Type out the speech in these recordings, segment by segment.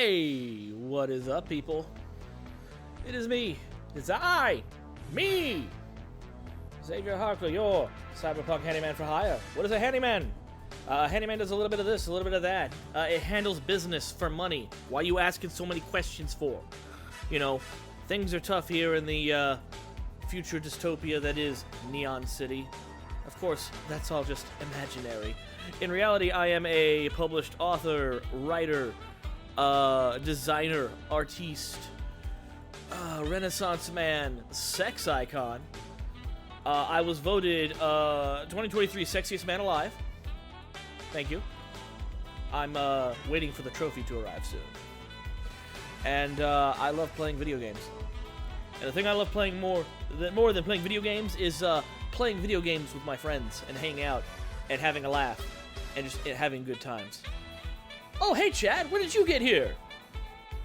Hey, what is up, people? It is me. It's me, Xavier Harkle, your cyberpunk handyman for hire. What is a handyman? A handyman does a little bit of this, a little bit of that. It handles business for money. Why are you asking so many questions for? You know, things are tough here in the future dystopia that is Neon City. Of course, that's all just imaginary. In reality, I am a published author, writer, designer, artiste, Renaissance man, sex icon. I was voted 2023 Sexiest Man Alive. Thank you. I'm waiting for the trophy to arrive soon. And I love playing video games. And the thing I love playing more than playing video games is playing video games with my friends and hanging out and having a laugh and just having good times. Oh, hey Chad, when did you get here?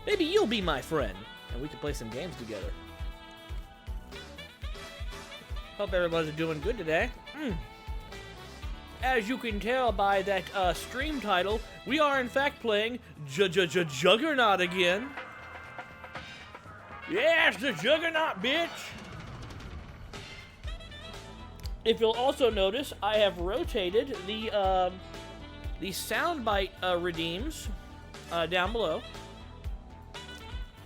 Maybe you'll be my friend and we can play some games together. Hope everybody's doing good today. As you can tell by that stream title, we are in fact playing Juggernaut again. Yeah, it's the Juggernaut, bitch! If you'll also notice, I have rotated the soundbite redeems down below,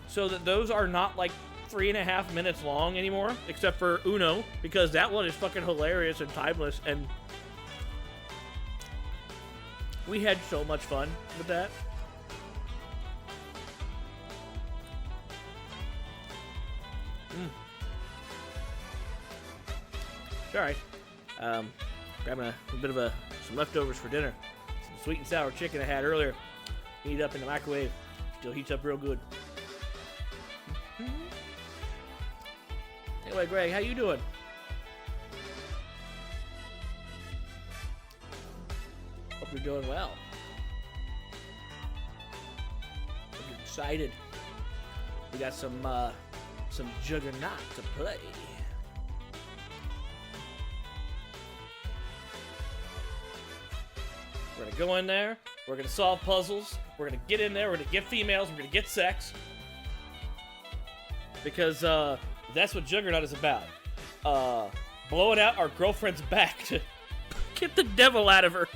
so that those are not like 3.5 minutes long anymore, except for Uno, because that one is fucking hilarious and timeless, and we had so much fun with that. It's alright. Grabbing a bit of some leftovers for dinner. Some sweet and sour chicken I had earlier. Heat it up in the microwave. Still heats up real good. Anyway, Greg, how you doing? Hope you're doing well. Hope you're excited. We got some Juggernaut to play. We're gonna go in there, we're gonna solve puzzles, we're gonna get in there, we're gonna get females, we're gonna get sex. Because that's what Juggernaut is about. Blowing out our girlfriend's back to get the devil out of her.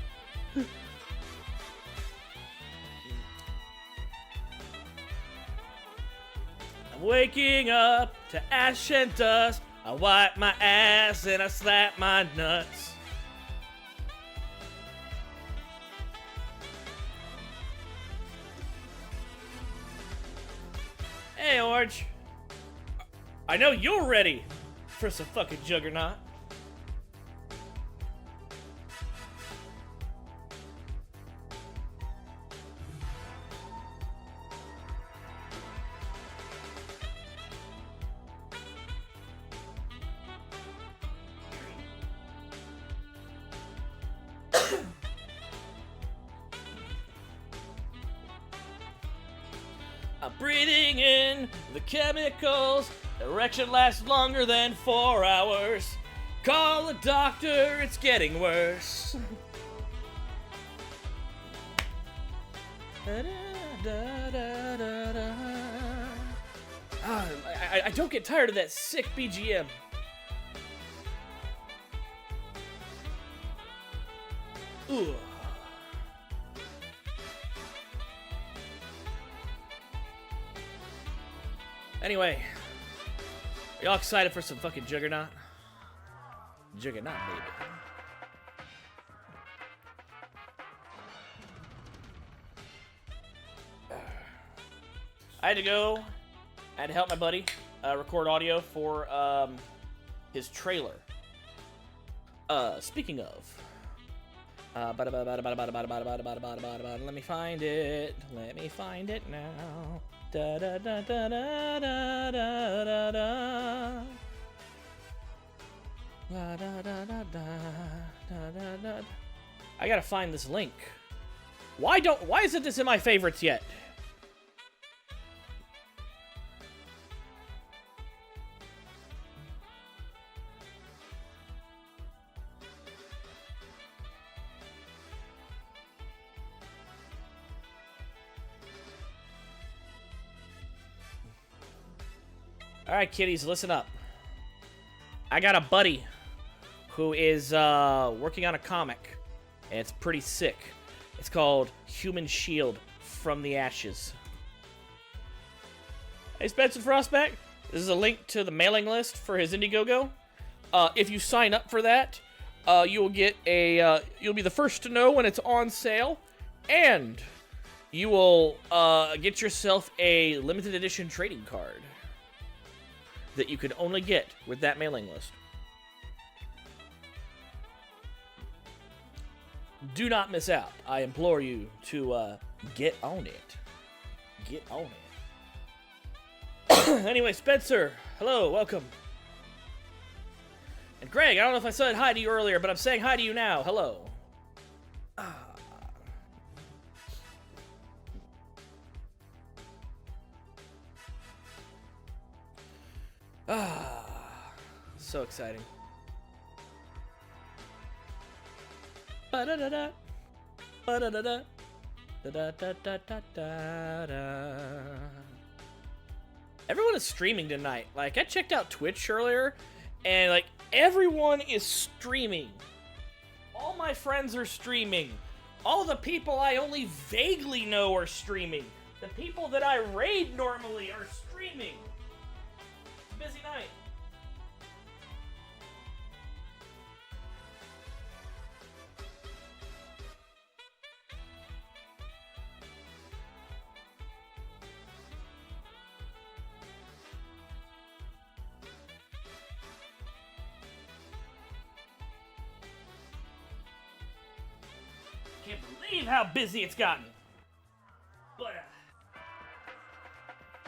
I'm waking up to ash and dust. I wipe my ass and I slap my nuts. Hey, Orange. I know you're ready for some fucking Juggernaut. I'm breathing in the chemicals. Erection lasts longer than 4 hours. Call a doctor, it's getting worse. I don't get tired of that sick BGM. Ooh. Anyway, are y'all excited for some fucking Juggernaut? Juggernaut, baby. I had to help my buddy record audio for his trailer. Speaking of, let me find it. Let me find it now. Da da da da da da da da da. Da da da da da da da. I gotta find this link. Why isn't this in my favorites yet? Alright, kiddies, listen up. I got a buddy who is working on a comic, and it's pretty sick. It's called Human Shield from the Ashes. Hey, Spencer Frostback, this is a link to the mailing list for his Indiegogo. If you sign up for that, you'll get you'll be the first to know when it's on sale, and you will get yourself a limited edition trading card that you can only get with that mailing list. Do not miss out. I implore you to get on it. Get on it. Anyway, Spencer, hello, welcome. And Greg, I don't know if I said hi to you earlier, but I'm saying hi to you now. Hello. So exciting. Ba-da-da-da. Ba-da-da-da. Da-da-da-da-da-da-da. Everyone is streaming tonight. Like, I checked out Twitch earlier, and, like, everyone is streaming. All my friends are streaming. All the people I only vaguely know are streaming. The people that I raid normally are streaming. Busy night. Can't believe how busy it's gotten. But,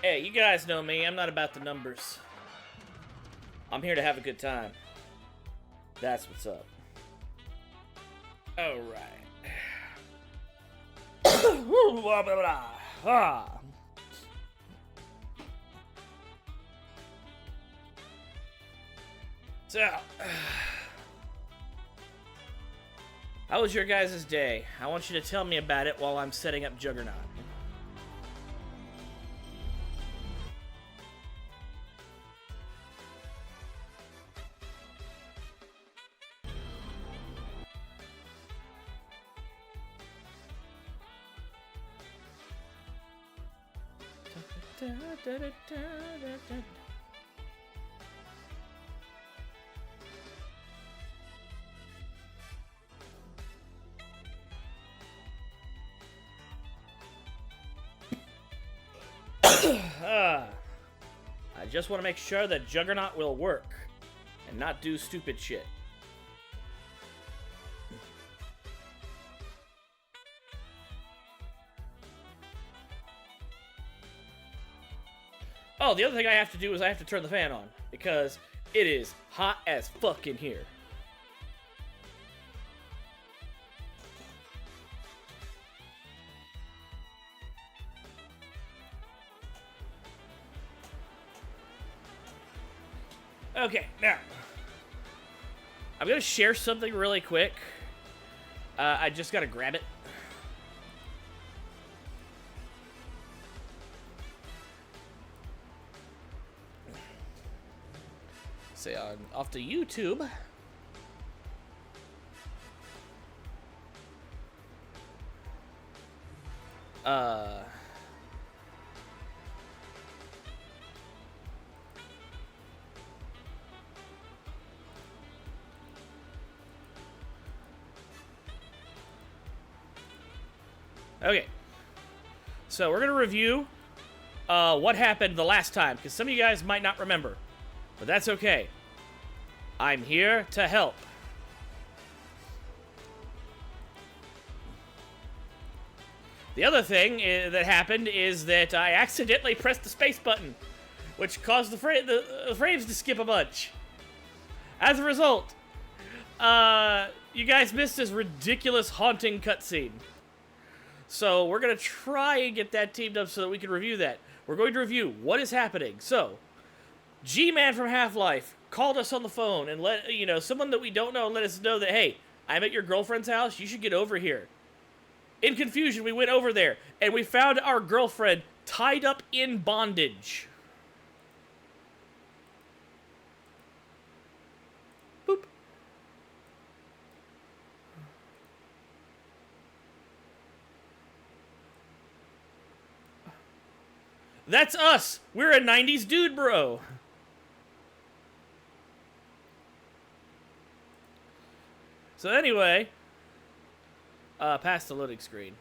hey, you guys know me. I'm not about the numbers. I'm here to have a good time. That's what's up. All right. So, how was your guys' day? I want you to tell me about it while I'm setting up Juggernaut. I just want to make sure that Juggernaut will work and not do stupid shit. Oh, the other thing I have to do is I have to turn the fan on because it is hot as fuck in here. Okay, now, I'm going to share something really quick. I just got to grab it. Say off to YouTube. Okay, so we're going to review what happened the last time, because some of you guys might not remember, but that's okay. I'm here to help. The other thing that happened is that I accidentally pressed the space button, which caused the frames to skip a bunch. As a result, you guys missed this ridiculous haunting cutscene. So we're going to try and get that teamed up so that we can review that. We're going to review what is happening. So, G-Man from Half-Life called us on the phone and let, someone that we don't know let us know that, hey, I'm at your girlfriend's house, you should get over here. In confusion, we went over there, and we found our girlfriend tied up in bondage. That's us. We're a 90s dude, bro. So anyway, past the loading screen.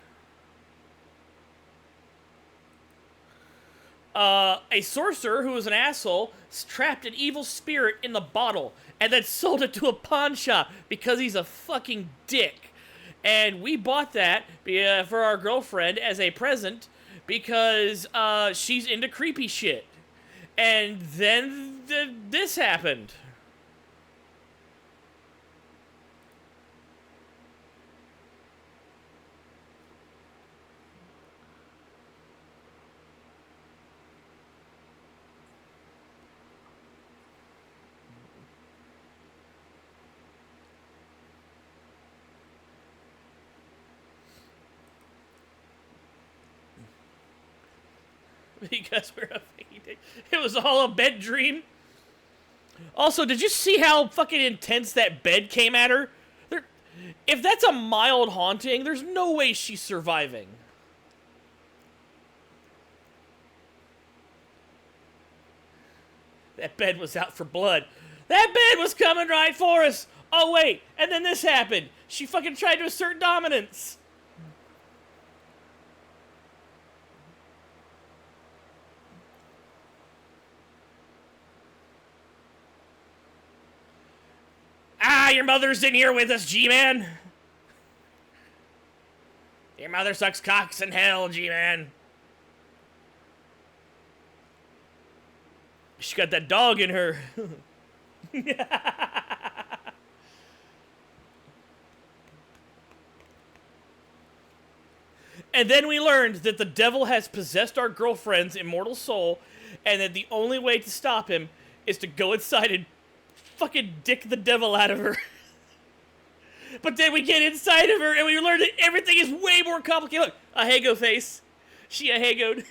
A sorcerer who was an asshole trapped an evil spirit in the bottle and then sold it to a pawn shop because he's a fucking dick. And we bought that for our girlfriend as a present because she's into creepy shit. And then this happened. Because we're a fucking dick. It was all a bed dream. Also, did you see how fucking intense that bed came at her? If that's a mild haunting, there's no way she's surviving. That bed was out for blood. That bed was coming right for us. Oh, wait. And then this happened. She fucking tried to assert dominance. Ah, your mother's in here with us, G-Man. Your mother sucks cocks in hell, G-Man. She got that dog in her. And then we learned that the devil has possessed our girlfriend's immortal soul, and that the only way to stop him is to go inside and fucking dick the devil out of her. But then we get inside of her and we learn that everything is way more complicated. Look, a Hago face. She a Hagoed.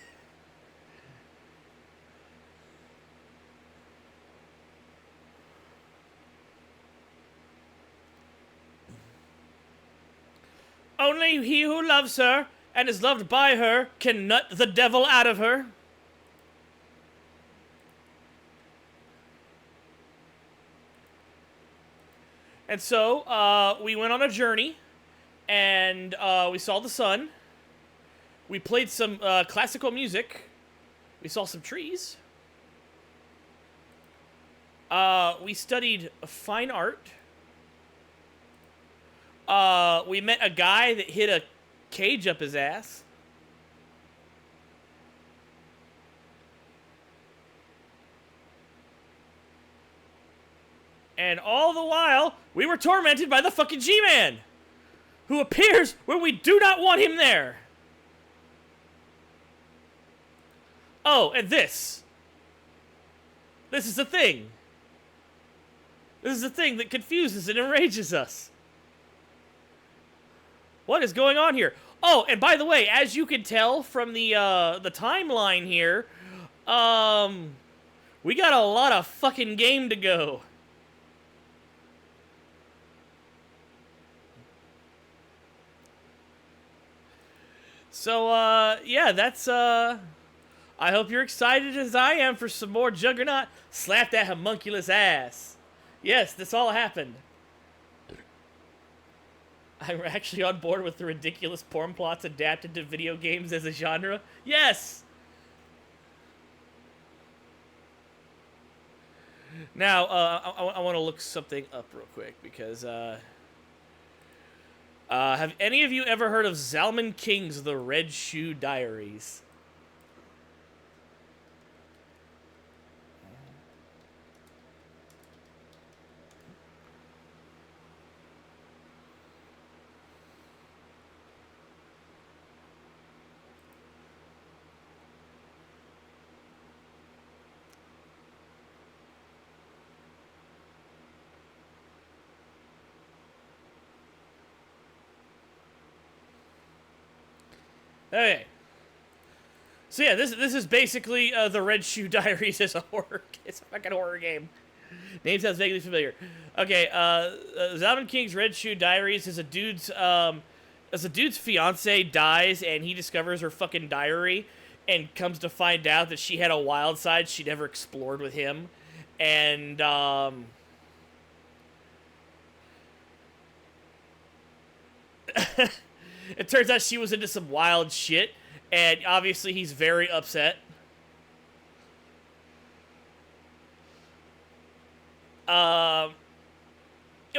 Only he who loves her and is loved by her can nut the devil out of her. And so, we went on a journey, and we saw the sun. We played some classical music. We saw some trees. We studied fine art. We met a guy that hid a cage up his ass. And all the while, we were tormented by the fucking G-Man, who appears when we do not want him there. Oh, and this. This is the thing. This is the thing that confuses and enrages us. What is going on here? Oh, and by the way, as you can tell from the timeline here, we got a lot of fucking game to go. So, yeah, that's, I hope you're excited as I am for some more Juggernaut. Slap that homunculus ass. Yes, this all happened. I'm actually on board with the ridiculous porn plots adapted to video games as a genre. Yes! Now, I want to look something up real quick, because, have any of you ever heard of Zalman King's The Red Shoe Diaries? Okay. So yeah, this is basically the Red Shoe Diaries as a horror. It's a fucking horror game. Name sounds vaguely familiar. Okay, Zalman King's Red Shoe Diaries is a dude's fiance dies and he discovers her fucking diary, and comes to find out that she had a wild side she never explored with him. And, it turns out she was into some wild shit, and obviously he's very upset. It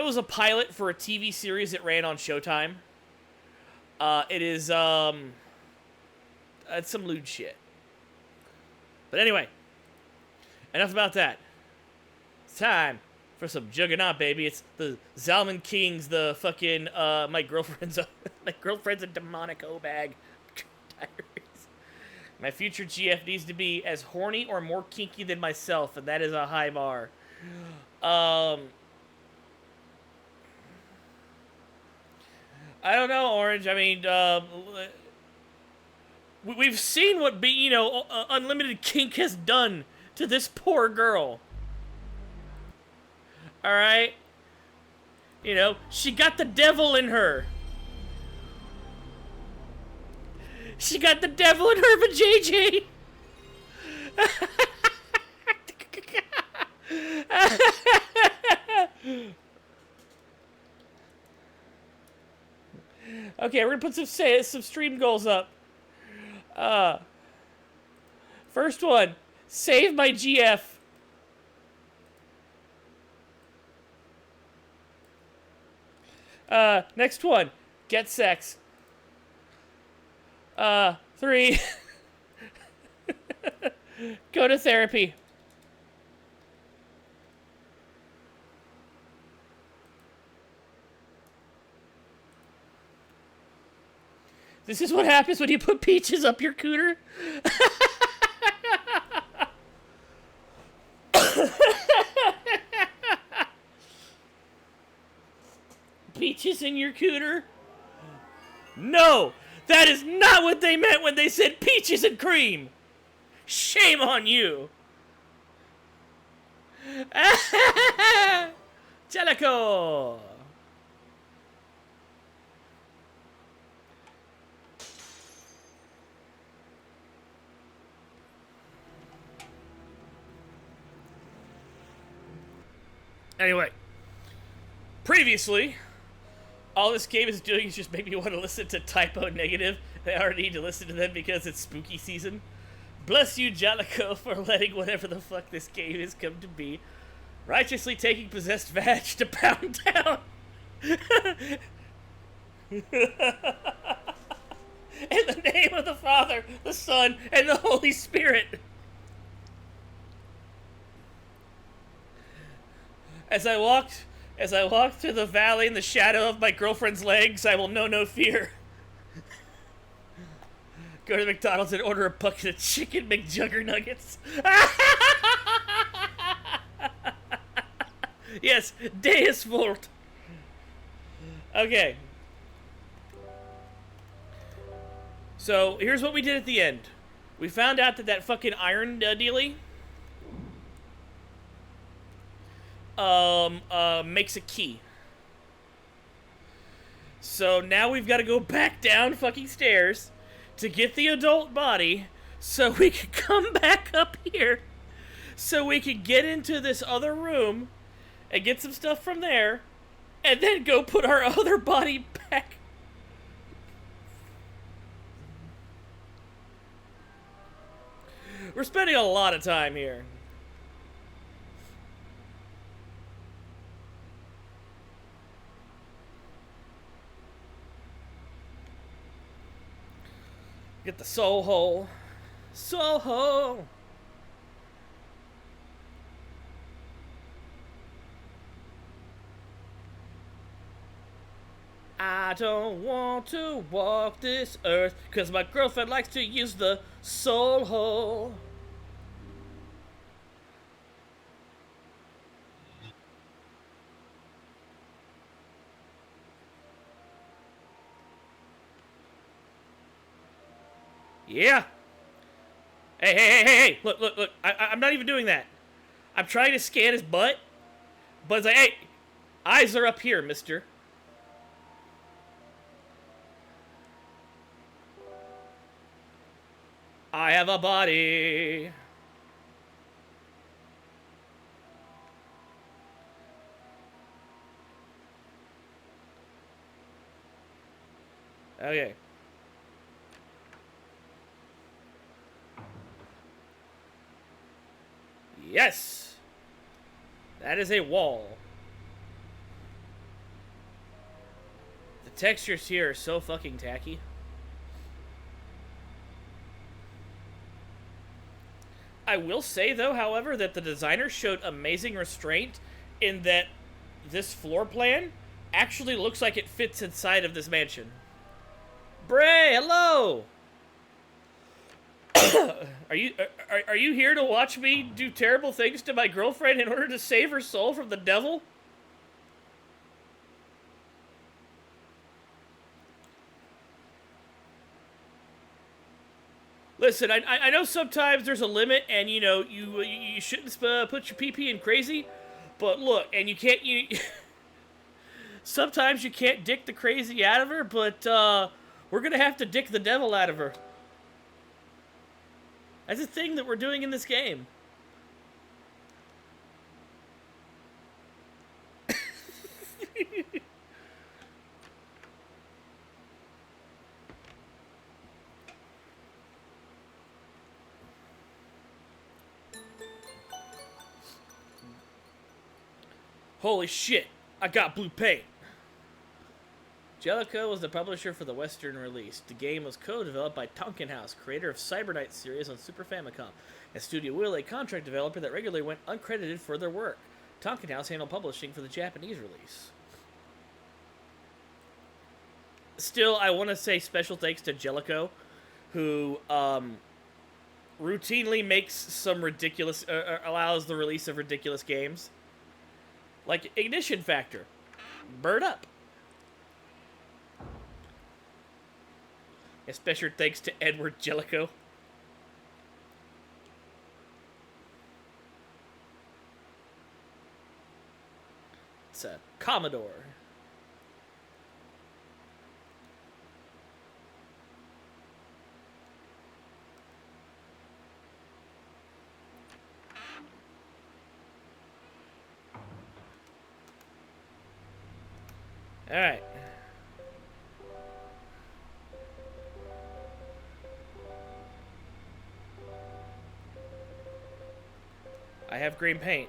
was a pilot for a TV series that ran on Showtime. It is, it's some lewd shit. But anyway, enough about that. It's time for some Juggernaut, baby. It's the Zalman King's, the fucking, my girlfriend's a demonic O-bag. Diaries. My future GF needs to be as horny or more kinky than myself, and that is a high bar. I don't know, Orange. I mean, we've seen what unlimited kink has done to this poor girl. All right, she got the devil in her. She got the devil in her vajayjay. Okay, we're gonna put some stream goals up. First one, save my GF. Next one, get sex. 3, go to therapy. This is what happens when you put peaches up your cooter. Peaches in your cooter? No! That is not what they meant when they said peaches and cream! Shame on you! Jellico! Anyway, previously, all this game is doing is just make me want to listen to Typo Negative. I already need to listen to them because it's spooky season. Bless you, Jellico, for letting whatever the fuck this game has come to be. Righteously taking possessed vag to pound down. In the name of the Father, the Son, and the Holy Spirit. As I walked through the valley in the shadow of my girlfriend's legs, I will know no fear. Go to McDonald's and order a bucket of chicken McJuggernuggets. Yes, Deus Vult. Okay. So, here's what we did at the end. We found out that fucking iron dealie makes a key. So now we've got to go back down fucking stairs to get the adult body so we can come back up here so we can get into this other room and get some stuff from there and then go put our other body back. We're spending a lot of time here. Get the soul hole. Soul hole. I don't want to walk this earth, 'cause my girlfriend likes to use the soul hole. Yeah. Hey. Look. I'm not even doing that. I'm trying to scan his butt. But it's like, hey, eyes are up here, mister. I have a body. Okay. Yes! That is a wall. The textures here are so fucking tacky. I will say, though, however, that the designer showed amazing restraint in that this floor plan actually looks like it fits inside of this mansion. Bray, hello! Are you here to watch me do terrible things to my girlfriend in order to save her soul from the devil? Listen, I know sometimes there's a limit, and you know you shouldn't put your pee in crazy, but look, and you sometimes you can't dick the crazy out of her, but we're gonna have to dick the devil out of her. That's a thing that we're doing in this game. Holy shit, I got blue paint. Jellicoe was the publisher for the Western release. The game was co-developed by Tonkin House, creator of Cyber Knight series on Super Famicom, and Studio Will, a contract developer that regularly went uncredited for their work. Tonkin House handled publishing for the Japanese release. Still, I want to say special thanks to Jellicoe, who routinely makes some ridiculous, allows the release of ridiculous games. Like Ignition Factor. Bird up. A special thanks to Edward Jellicoe. It's a Commodore. Alright. I have green paint.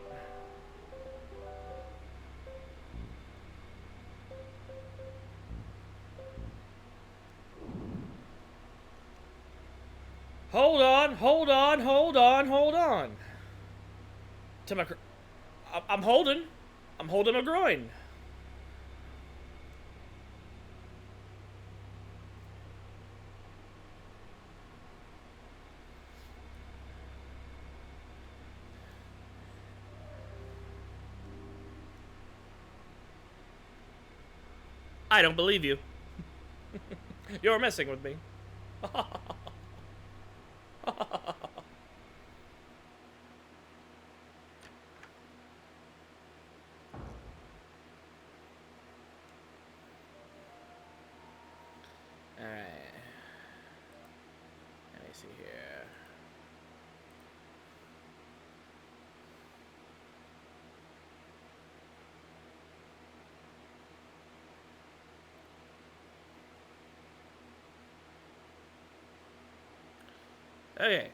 Hold on, hold on, hold on, hold on. To my, I'm holding my groin. I don't believe you. You're messing with me. Alright. Let me see here. Okay.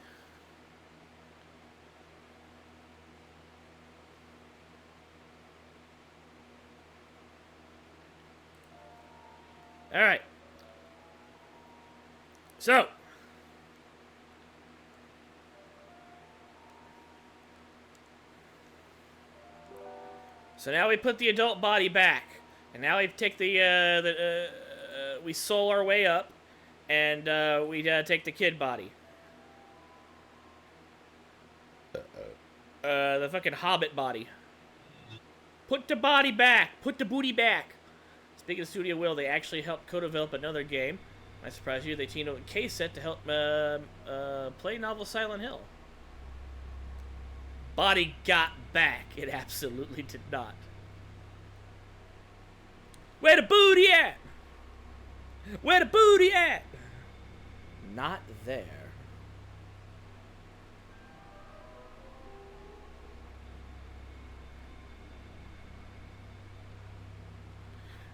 All right. So now we put the adult body back, and now we take we soul our way up, and we take the kid body. The fucking Hobbit body. Put the body back. Put the booty back. Speaking of Studio Will, they actually helped co-develop another game. I surprise you. They teamed up with K-Set to help play novel Silent Hill. Body got back. It absolutely did not. Where the booty at? Where the booty at? Not there.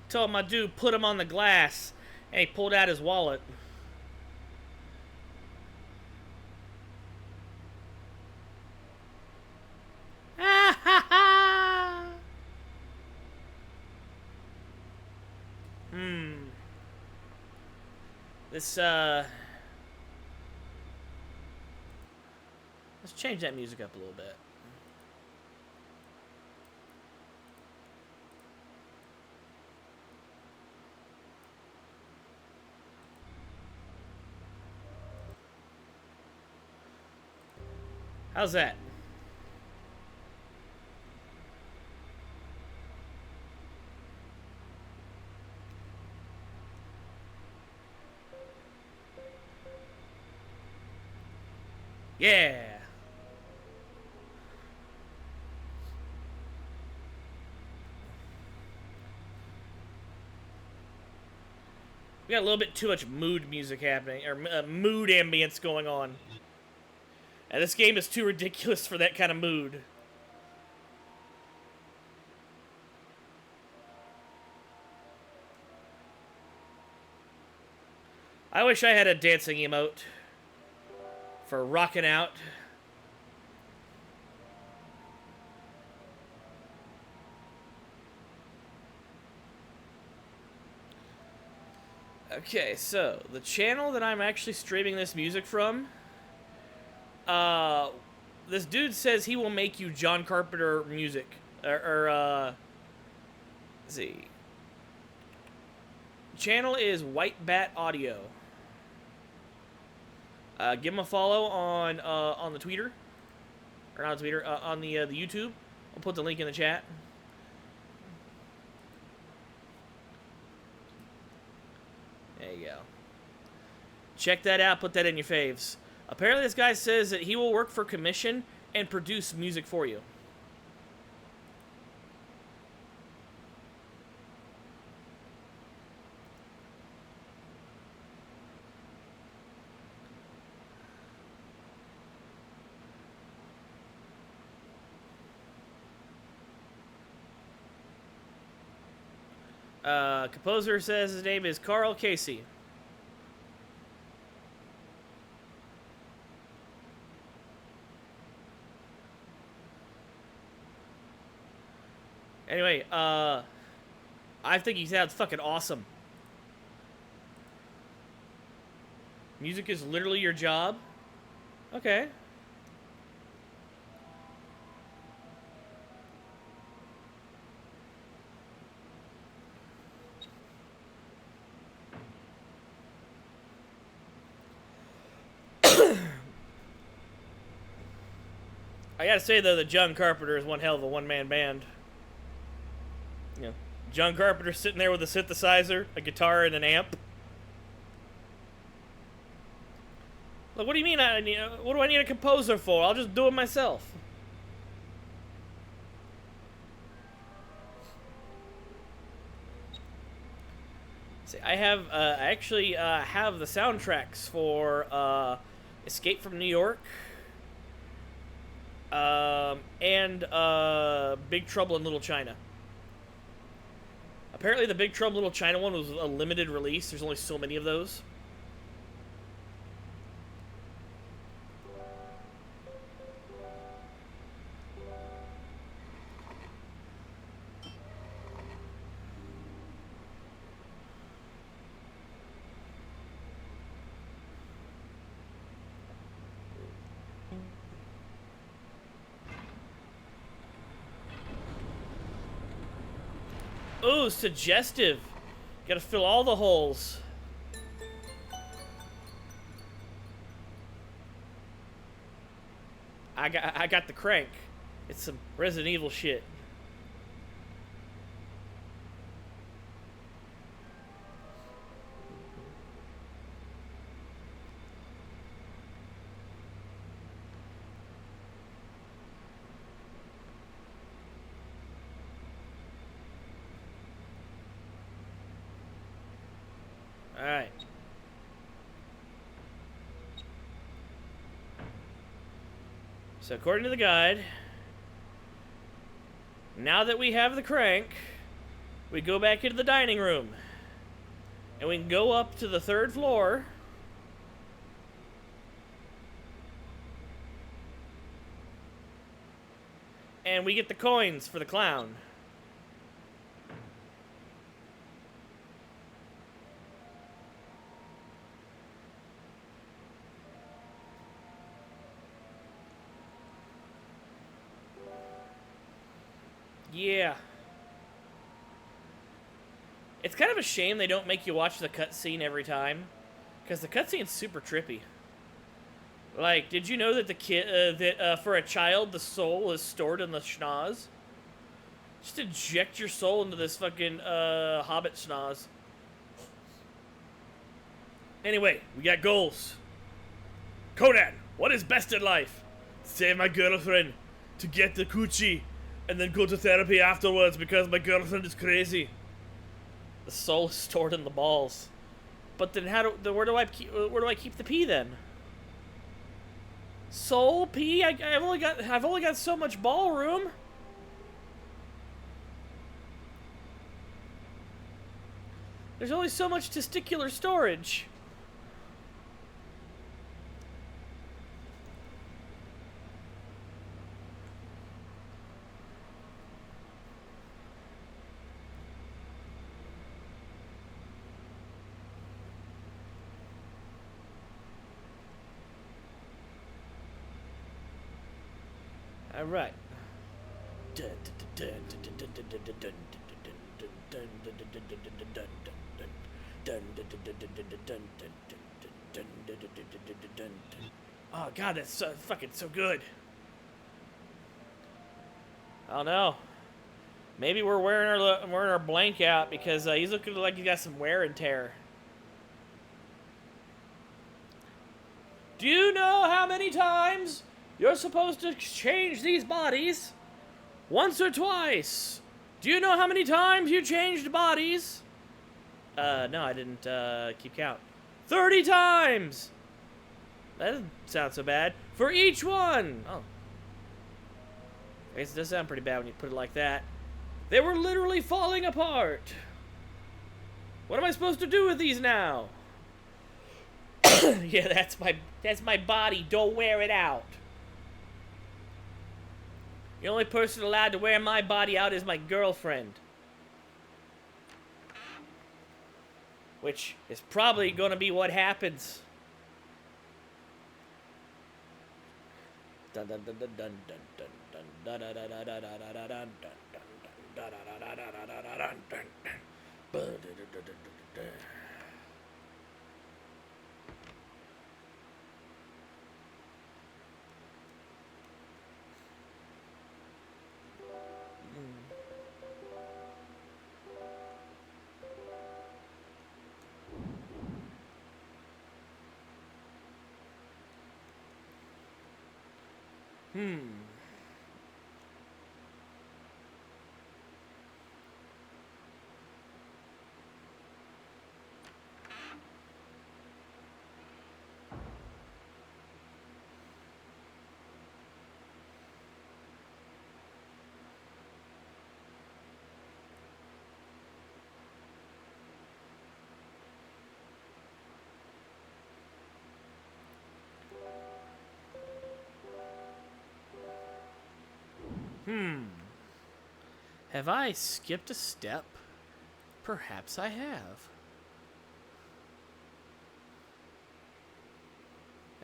Told my dude put him on the glass, and he pulled out his wallet. This, let's change that music up a little bit. How's that? Yeah. We got a little bit too much mood music happening, or mood ambience going on. And this game is too ridiculous for that kind of mood. I wish I had a dancing emote for rocking out. Okay, so the channel that I'm actually streaming this music from, this dude says he will make you John Carpenter music, let's see. Channel is White Bat Audio. Give him a follow on the Twitter, or not Twitter, on the YouTube. I'll put the link in the chat. There you go. Check that out. Put that in your faves. Apparently, this guy says that he will work for commission and produce music for you. Composer says his name is Carl Casey. Anyway, I think he sounds fucking awesome. Music is literally your job? Okay. I gotta say, though, that John Carpenter is one hell of a one-man band. You know, John Carpenter sitting there with a synthesizer, a guitar, and an amp. Look, what do you mean what do I need a composer for? I'll just do it myself. See, I actually have the soundtracks for Escape from New York, and Big Trouble in Little China. Apparently the Big Trouble in Little China one was a limited release. There's only so many of those. Ooh, suggestive. Gotta fill all the holes. I got the crank. It's some Resident Evil shit. Alright. So according to the guide, now that we have the crank, We go back into the dining room. And we can go up to the 3rd floor. And we get the coins for the clown. Yeah. It's kind of a shame they don't make you watch the cutscene every time. Because the cutscene's super trippy. Like, did you know that for a child, the soul is stored in the schnoz? Just inject your soul into this fucking, hobbit schnoz. Anyway, we got goals. Conan, what is best in life? Save my girlfriend, to get the coochie, and then go to therapy afterwards because my girlfriend is crazy. The soul is stored in the balls. But then where do I keep the pee then? Soul pee? I've only got so much ballroom. There's only so much testicular storage. All right. Oh god, that's so fucking so good. Oh no. Maybe we're wearing our blank out because he's looking like he got some wear and tear. Do you know how many times you're supposed to change these bodies? Once or twice. Do you know how many times you changed bodies? No, I didn't keep count. 30 times! That doesn't sound so bad. For each one! Oh. I guess it does sound pretty bad when you put it like that. They were literally falling apart. What am I supposed to do with these now? Yeah, that's my body. Don't wear it out. The only person allowed to wear my body out is my girlfriend. Which is probably gonna be what happens. Dun dun dun dun dun dun dun dun dun dun dun dun dun dun dun. Have I skipped a step? Perhaps I have.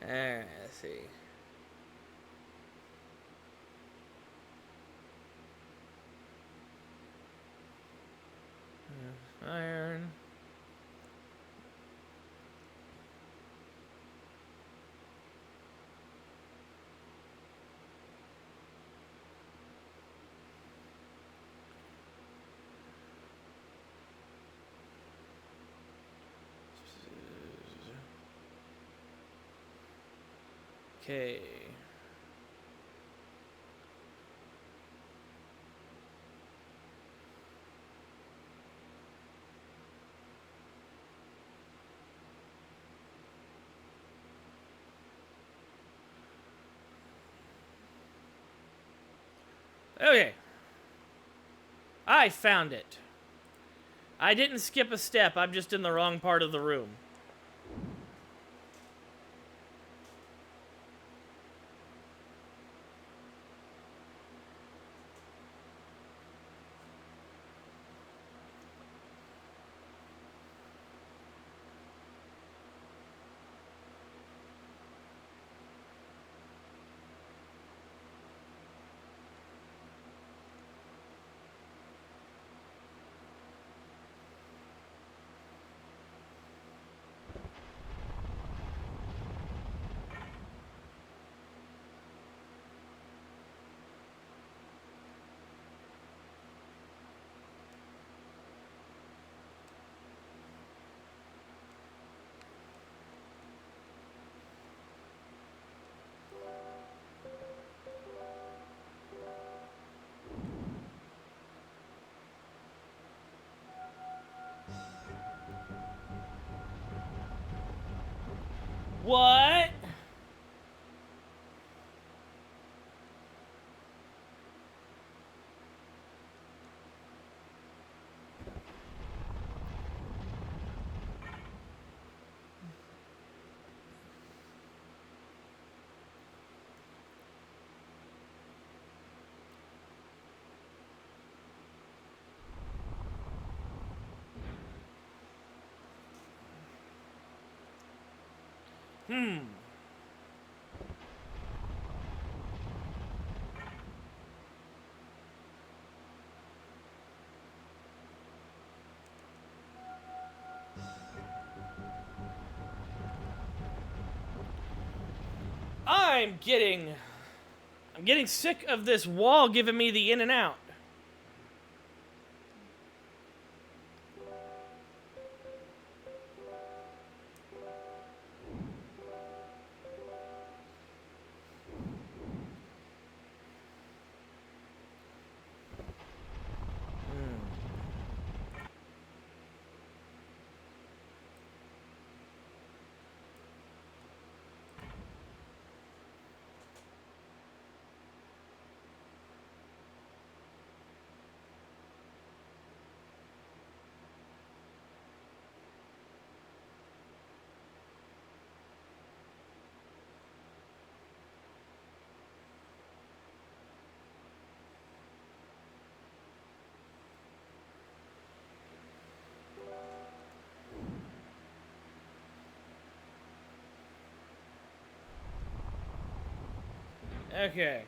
Let's see. Iron. Okay. Okay. I found it. I didn't skip a step. I'm just in the wrong part of the room. What? I'm getting sick of this wall giving me the in and out. Okay.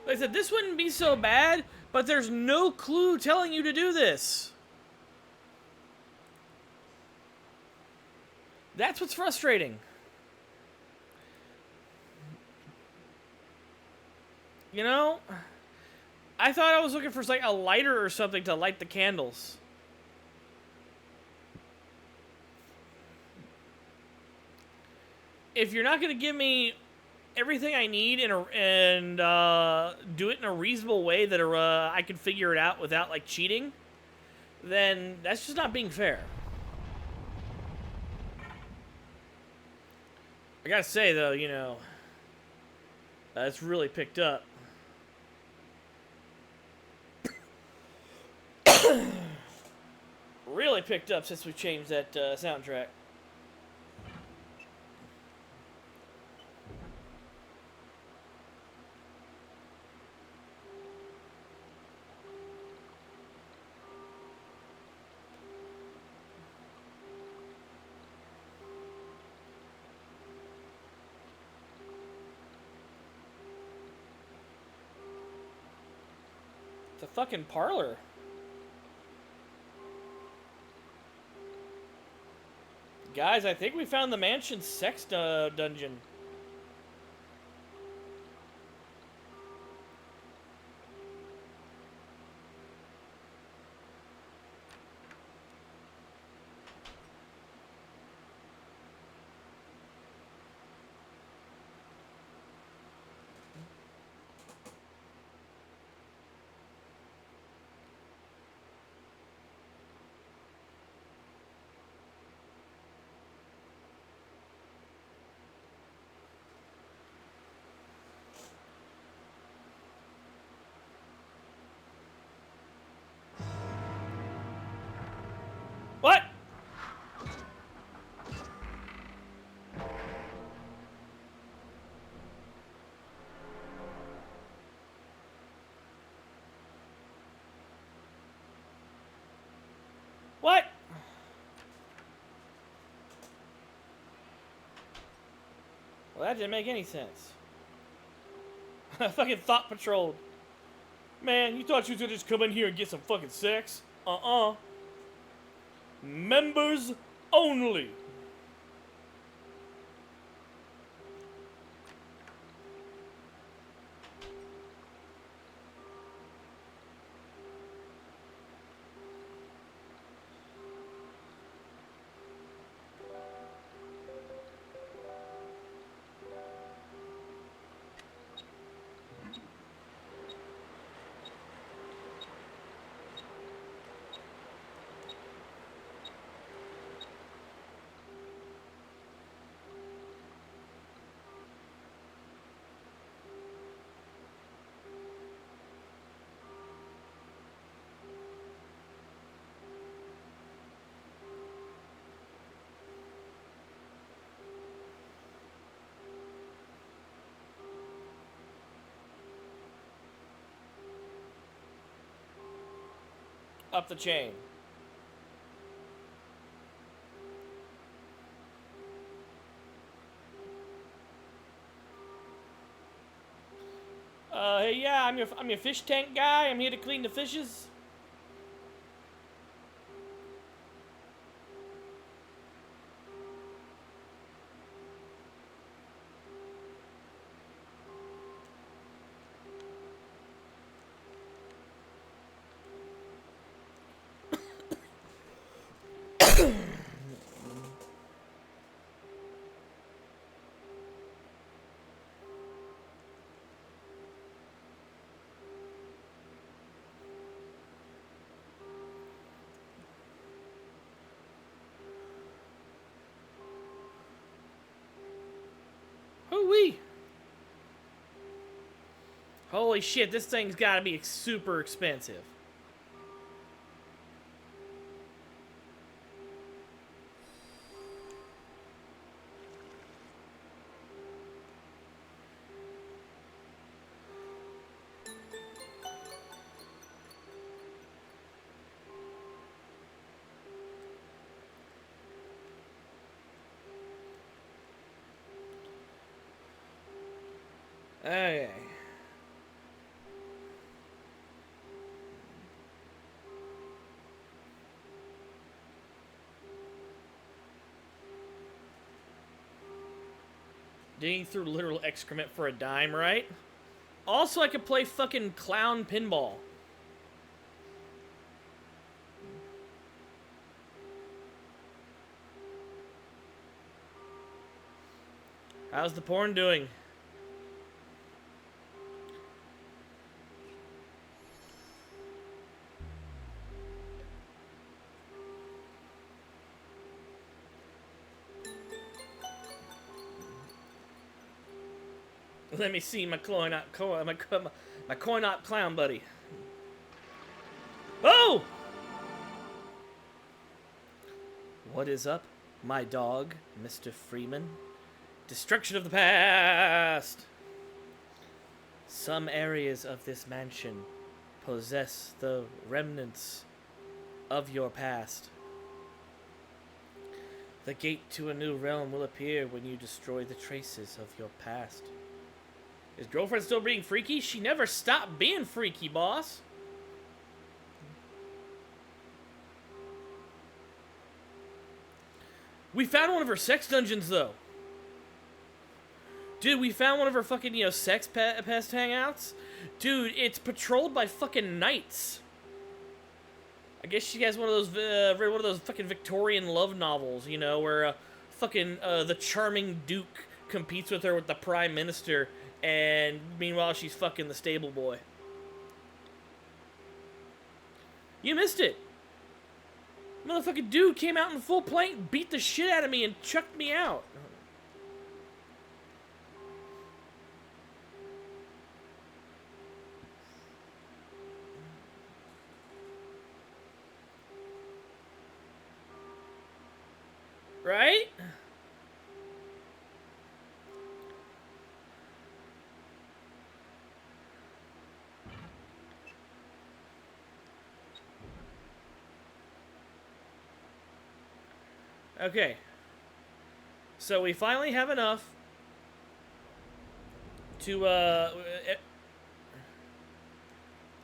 Like I said, this wouldn't be so bad, but there's no clue telling you to do this. That's what's frustrating. You know? I thought I was looking for like a lighter or something to light the candles. If you're not going to give me everything I need and do it in a reasonable way that I can figure it out without like cheating, then that's just not being fair. I gotta say though, you know, it's really picked up. Really picked up since we changed that soundtrack. It's a fucking parlor. Guys, I think we found the mansion sex dungeon. What? Well, that didn't make any sense. I fucking thought patrolled. Man, you thought you was gonna just come in here and get some fucking sex? Members only. Up the chain. Hey, yeah, I'm your fish tank guy. I'm here to clean the fishes. Hoo-wee. Holy shit, this thing's gotta be super expensive. Okay. Digging through literal excrement for a dime, right? Also, I could play fucking clown pinball. How's the porn doing? Let me see my coin-op clown buddy. Oh! What is up, my dog, Mr. Freeman? Destruction of the past! Some areas of this mansion possess the remnants of your past. The gate to a new realm will appear when you destroy the traces of your past. Is girlfriend still being freaky? She never stopped being freaky, boss. We found one of her sex dungeons, though. Dude, we found one of her fucking, sex pest hangouts. Dude, it's patrolled by fucking knights. I guess she has one of those fucking Victorian love novels, where the charming duke competes with her with the prime minister, and meanwhile she's fucking the stable boy. You missed it. Motherfucking dude came out in full plate, beat the shit out of me, and chucked me out. Right? Okay. So we finally have enough to,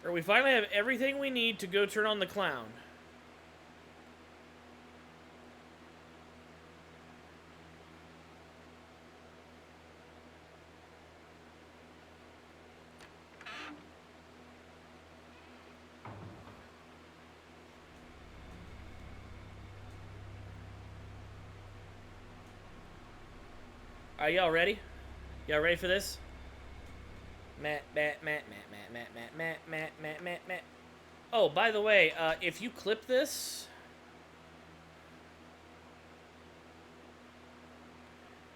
or we finally have everything we need to go turn on the clown. Are y'all ready? Y'all ready for this? Matt. Oh, by the way, if you clip this,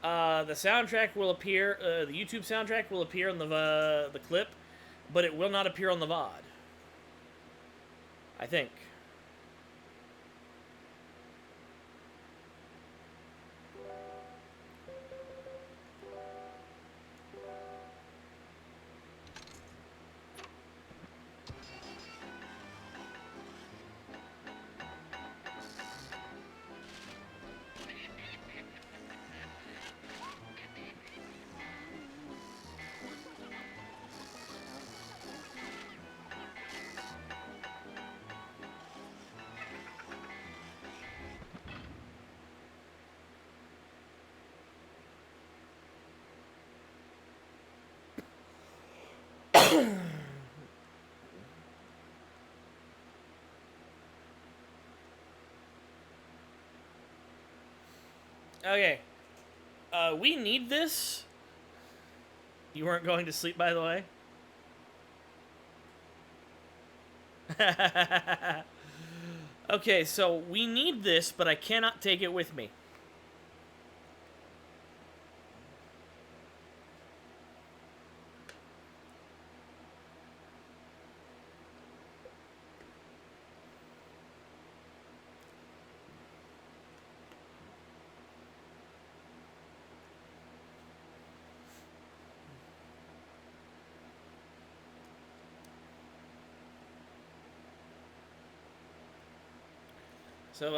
the soundtrack will appear. The YouTube soundtrack will appear on the clip, but it will not appear on the VOD. I think. Okay. We need this. You weren't going to sleep, by the way? Okay, so we need this, but I cannot take it with me. So,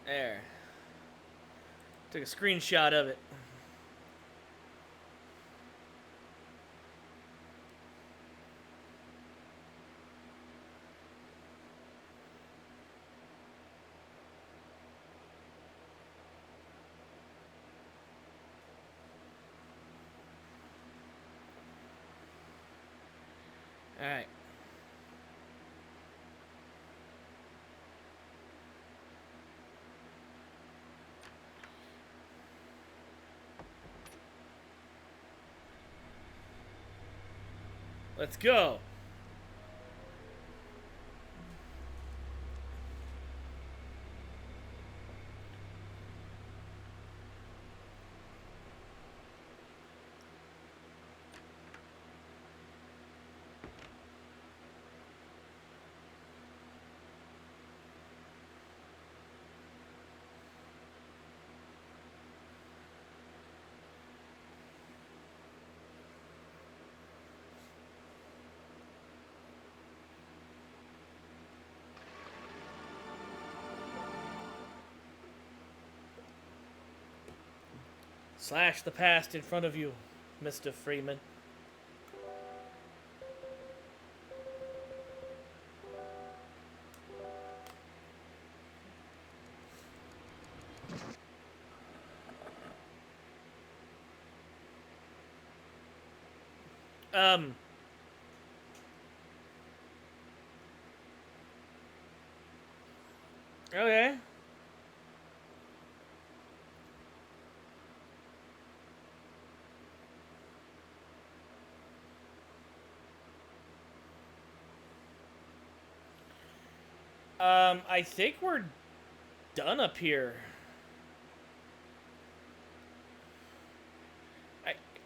There. Took a screenshot of it. Alright. Let's go. Slash the past in front of you, Mr. Freeman. Okay. I think we're done up here.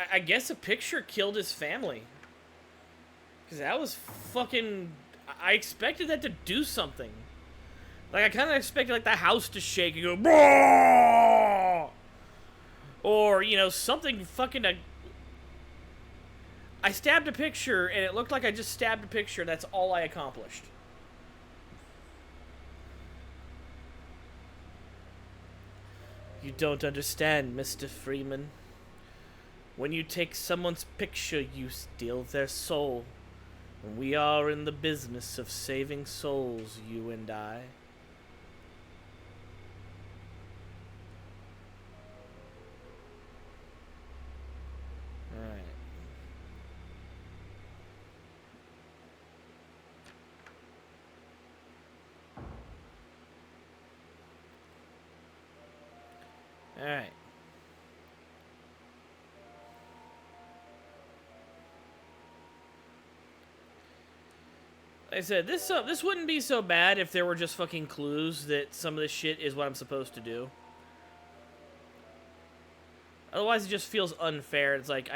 I guess a picture killed his family. Because that was fucking... I expected that to do something. Like, I kind of expected, like, the house to shake and go... Blah! Or, you know, something fucking... I stabbed a picture, and it looked like I just stabbed a picture. That's all I accomplished. You don't understand, Mr. Freeman. When you take someone's picture, you steal their soul. And we are in the business of saving souls, you and I. Alright. Alright. Like I said, this wouldn't be so bad if there were just fucking clues that some of this shit is what I'm supposed to do. Otherwise, it just feels unfair. It's like,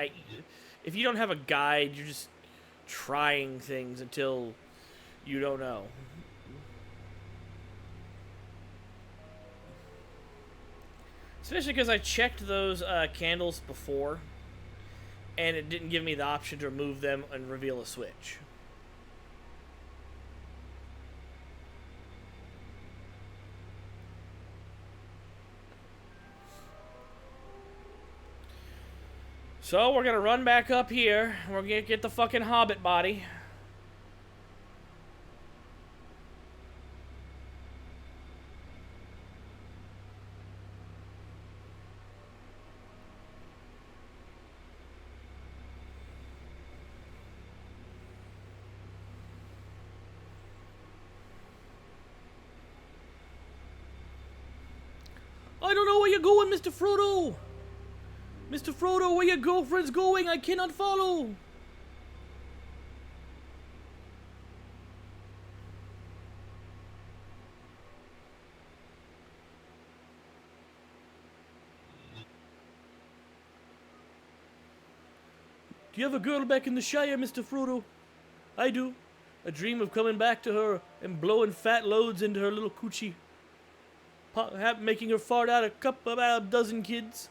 if you don't have a guide, you're just trying things until you don't know. Especially because I checked those candles before, and it didn't give me the option to remove them and reveal a switch. So we're gonna run back up here. We're gonna get the fucking hobbit body. I don't know where you're going, Mr. Frodo! Mr. Frodo, where your girlfriend's going? I cannot follow! Do you have a girl back in the Shire, Mr. Frodo? I do. I dream of coming back to her and blowing fat loads into her little coochie. Making her fart out about a dozen kids.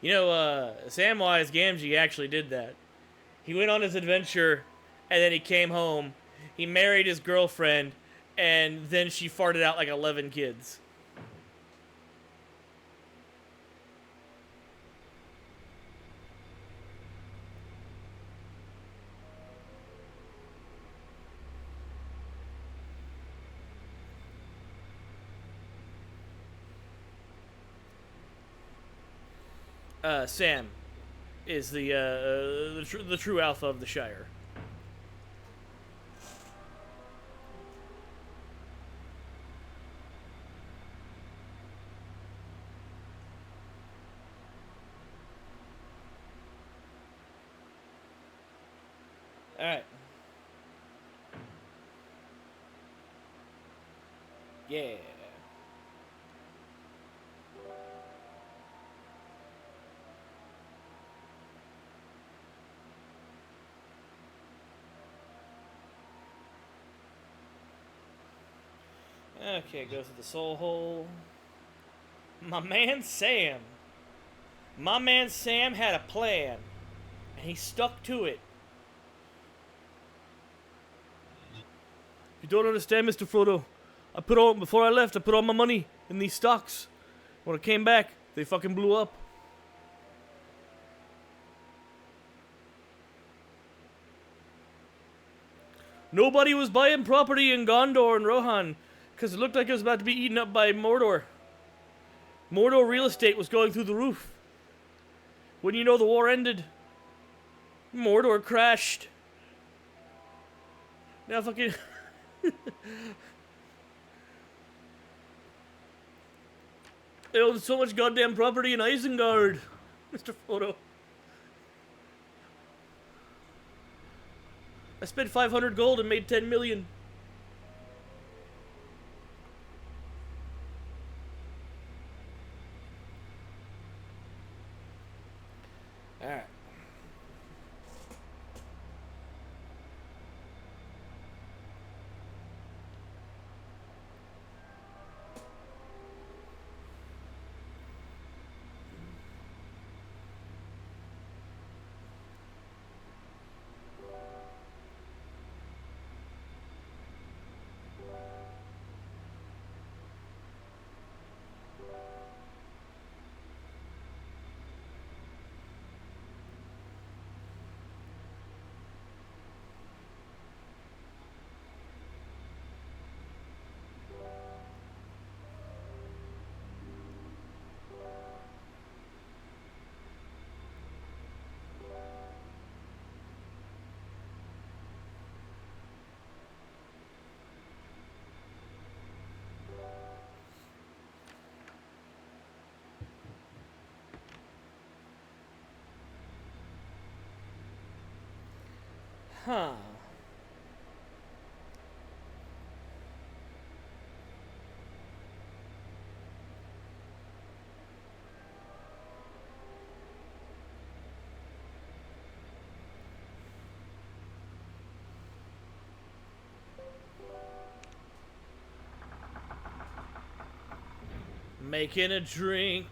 You know, Samwise Gamgee actually did that. He went on his adventure, and then he came home. He married his girlfriend, and then she farted out like 11 kids. Sam is the true alpha of the Shire. All right. Yeah. Okay, go through the soul hole. My man Sam. My man Sam had a plan, and he stuck to it. You don't understand, Mr. Frodo. Before I left, I put all my money in these stocks. When I came back, they fucking blew up. Nobody was buying property in Gondor and Rohan, because it looked like it was about to be eaten up by Mordor. Mordor real estate was going through the roof. When you know the war ended, Mordor crashed. Now fucking... They own so much goddamn property in Isengard, Mr. Frodo. I spent 500 gold and made 10 million. Alright. Huh. Making a drink.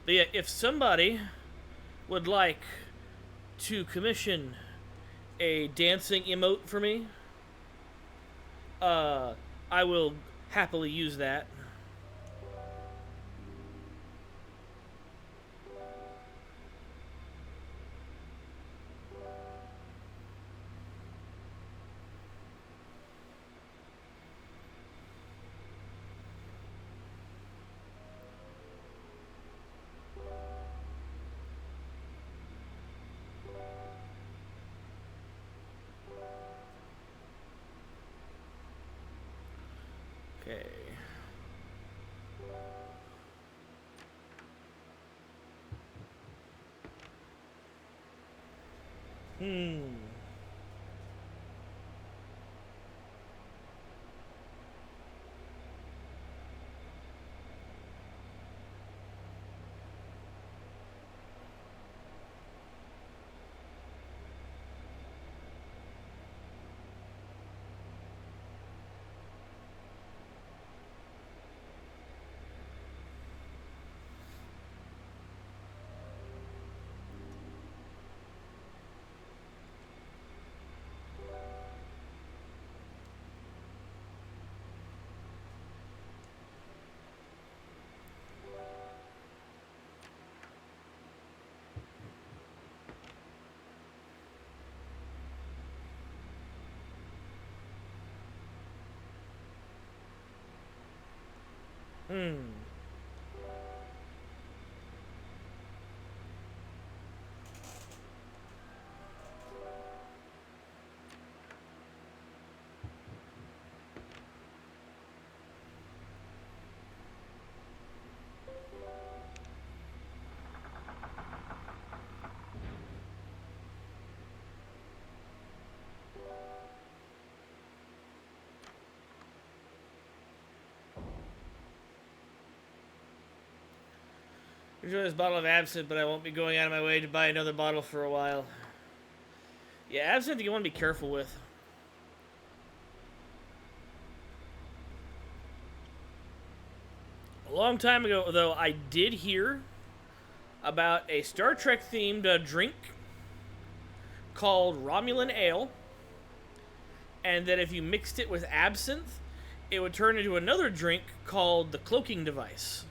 But yeah, if somebody would like to commission a dancing emote for me, I will happily use that. Okay. Hmm. Hmm. Enjoy this bottle of absinthe, but I won't be going out of my way to buy another bottle for a while. Yeah, absinthe you want to be careful with. A long time ago, though, I did hear about a Star Trek themed drink called Romulan Ale, and that if you mixed it with absinthe, it would turn into another drink called the Cloaking Device.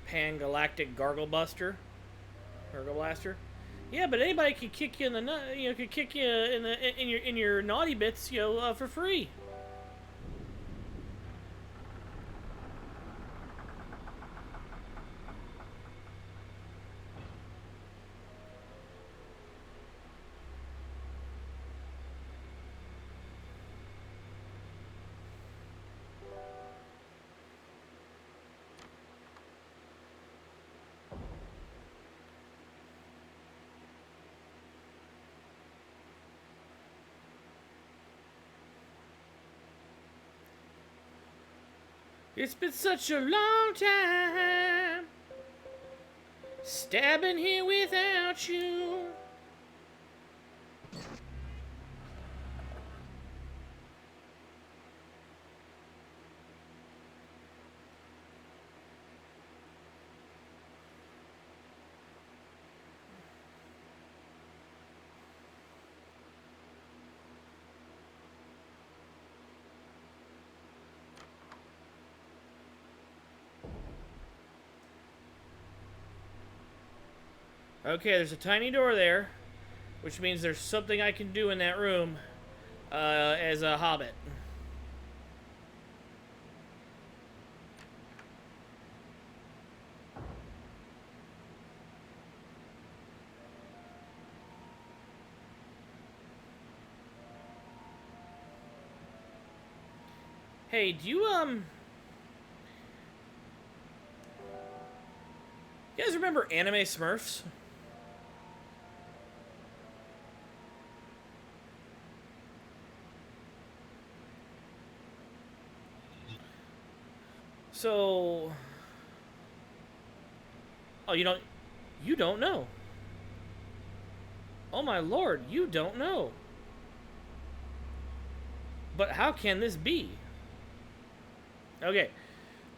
Pan-galactic Gargle Buster, Gargle Blaster. Yeah, but anybody could kick you in the nut. You know, could kick you in your naughty bits. You know, for free. It's been such a long time stabbing here without you. Okay, there's a tiny door there, which means there's something I can do in that room as a hobbit. Hey, do you you guys remember Anime Smurfs? So, oh, you don't know. Oh my lord, you don't know. But how can this be? Okay,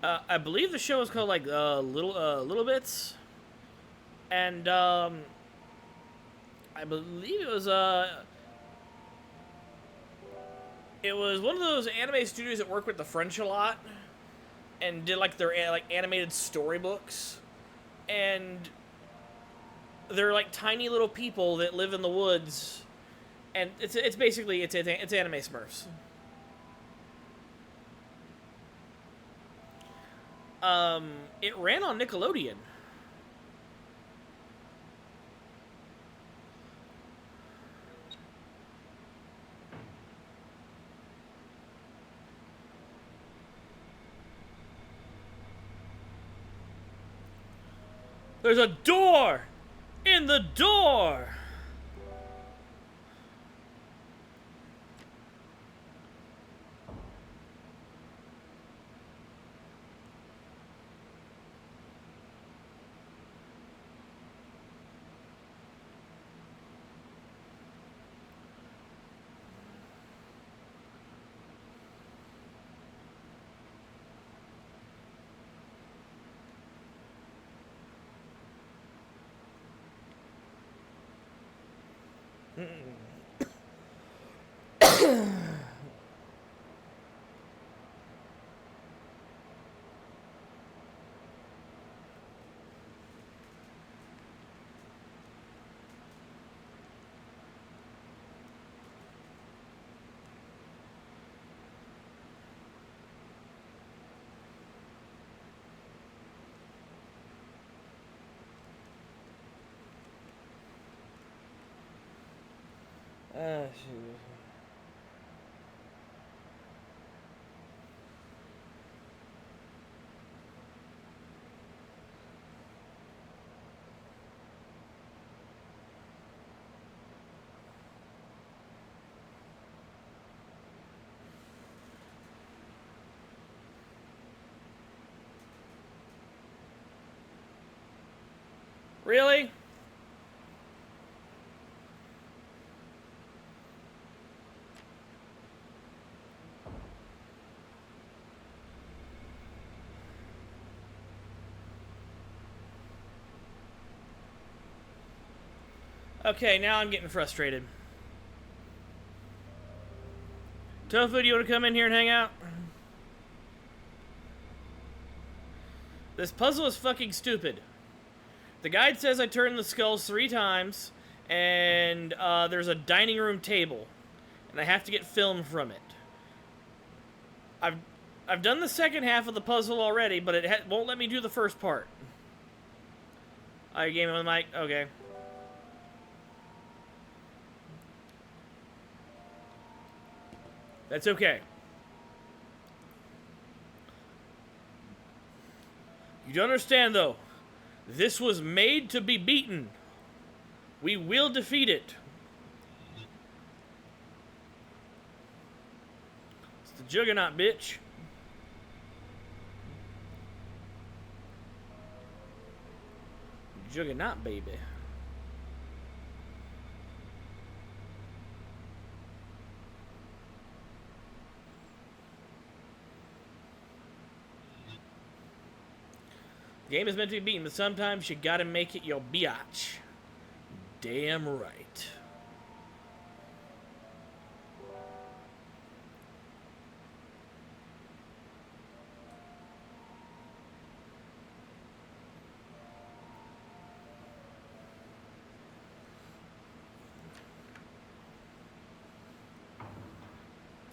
I believe the show is called like Little Bits, and I believe it was one of those anime studios that work with the French a lot, and did like their like animated storybooks, and they're like tiny little people that live in the woods, and it's basically it's Anime Smurfs. It ran on Nickelodeon. There's a door in the door. Shoot. Really? Okay, now I'm getting frustrated. Tofu, do you want to come in here and hang out? This puzzle is fucking stupid. The guide says I turn the skulls 3 times, and there's a dining room table, and I have to get film from it. I've done the second half of the puzzle already, but it won't let me do the first part. I gave him the mic. Okay. That's okay. You don't understand, though. This was made to be beaten. We will defeat it. It's the Juggernaut, bitch. Juggernaut, baby. The game is meant to be beaten, but sometimes you gotta make it your biatch. Damn right.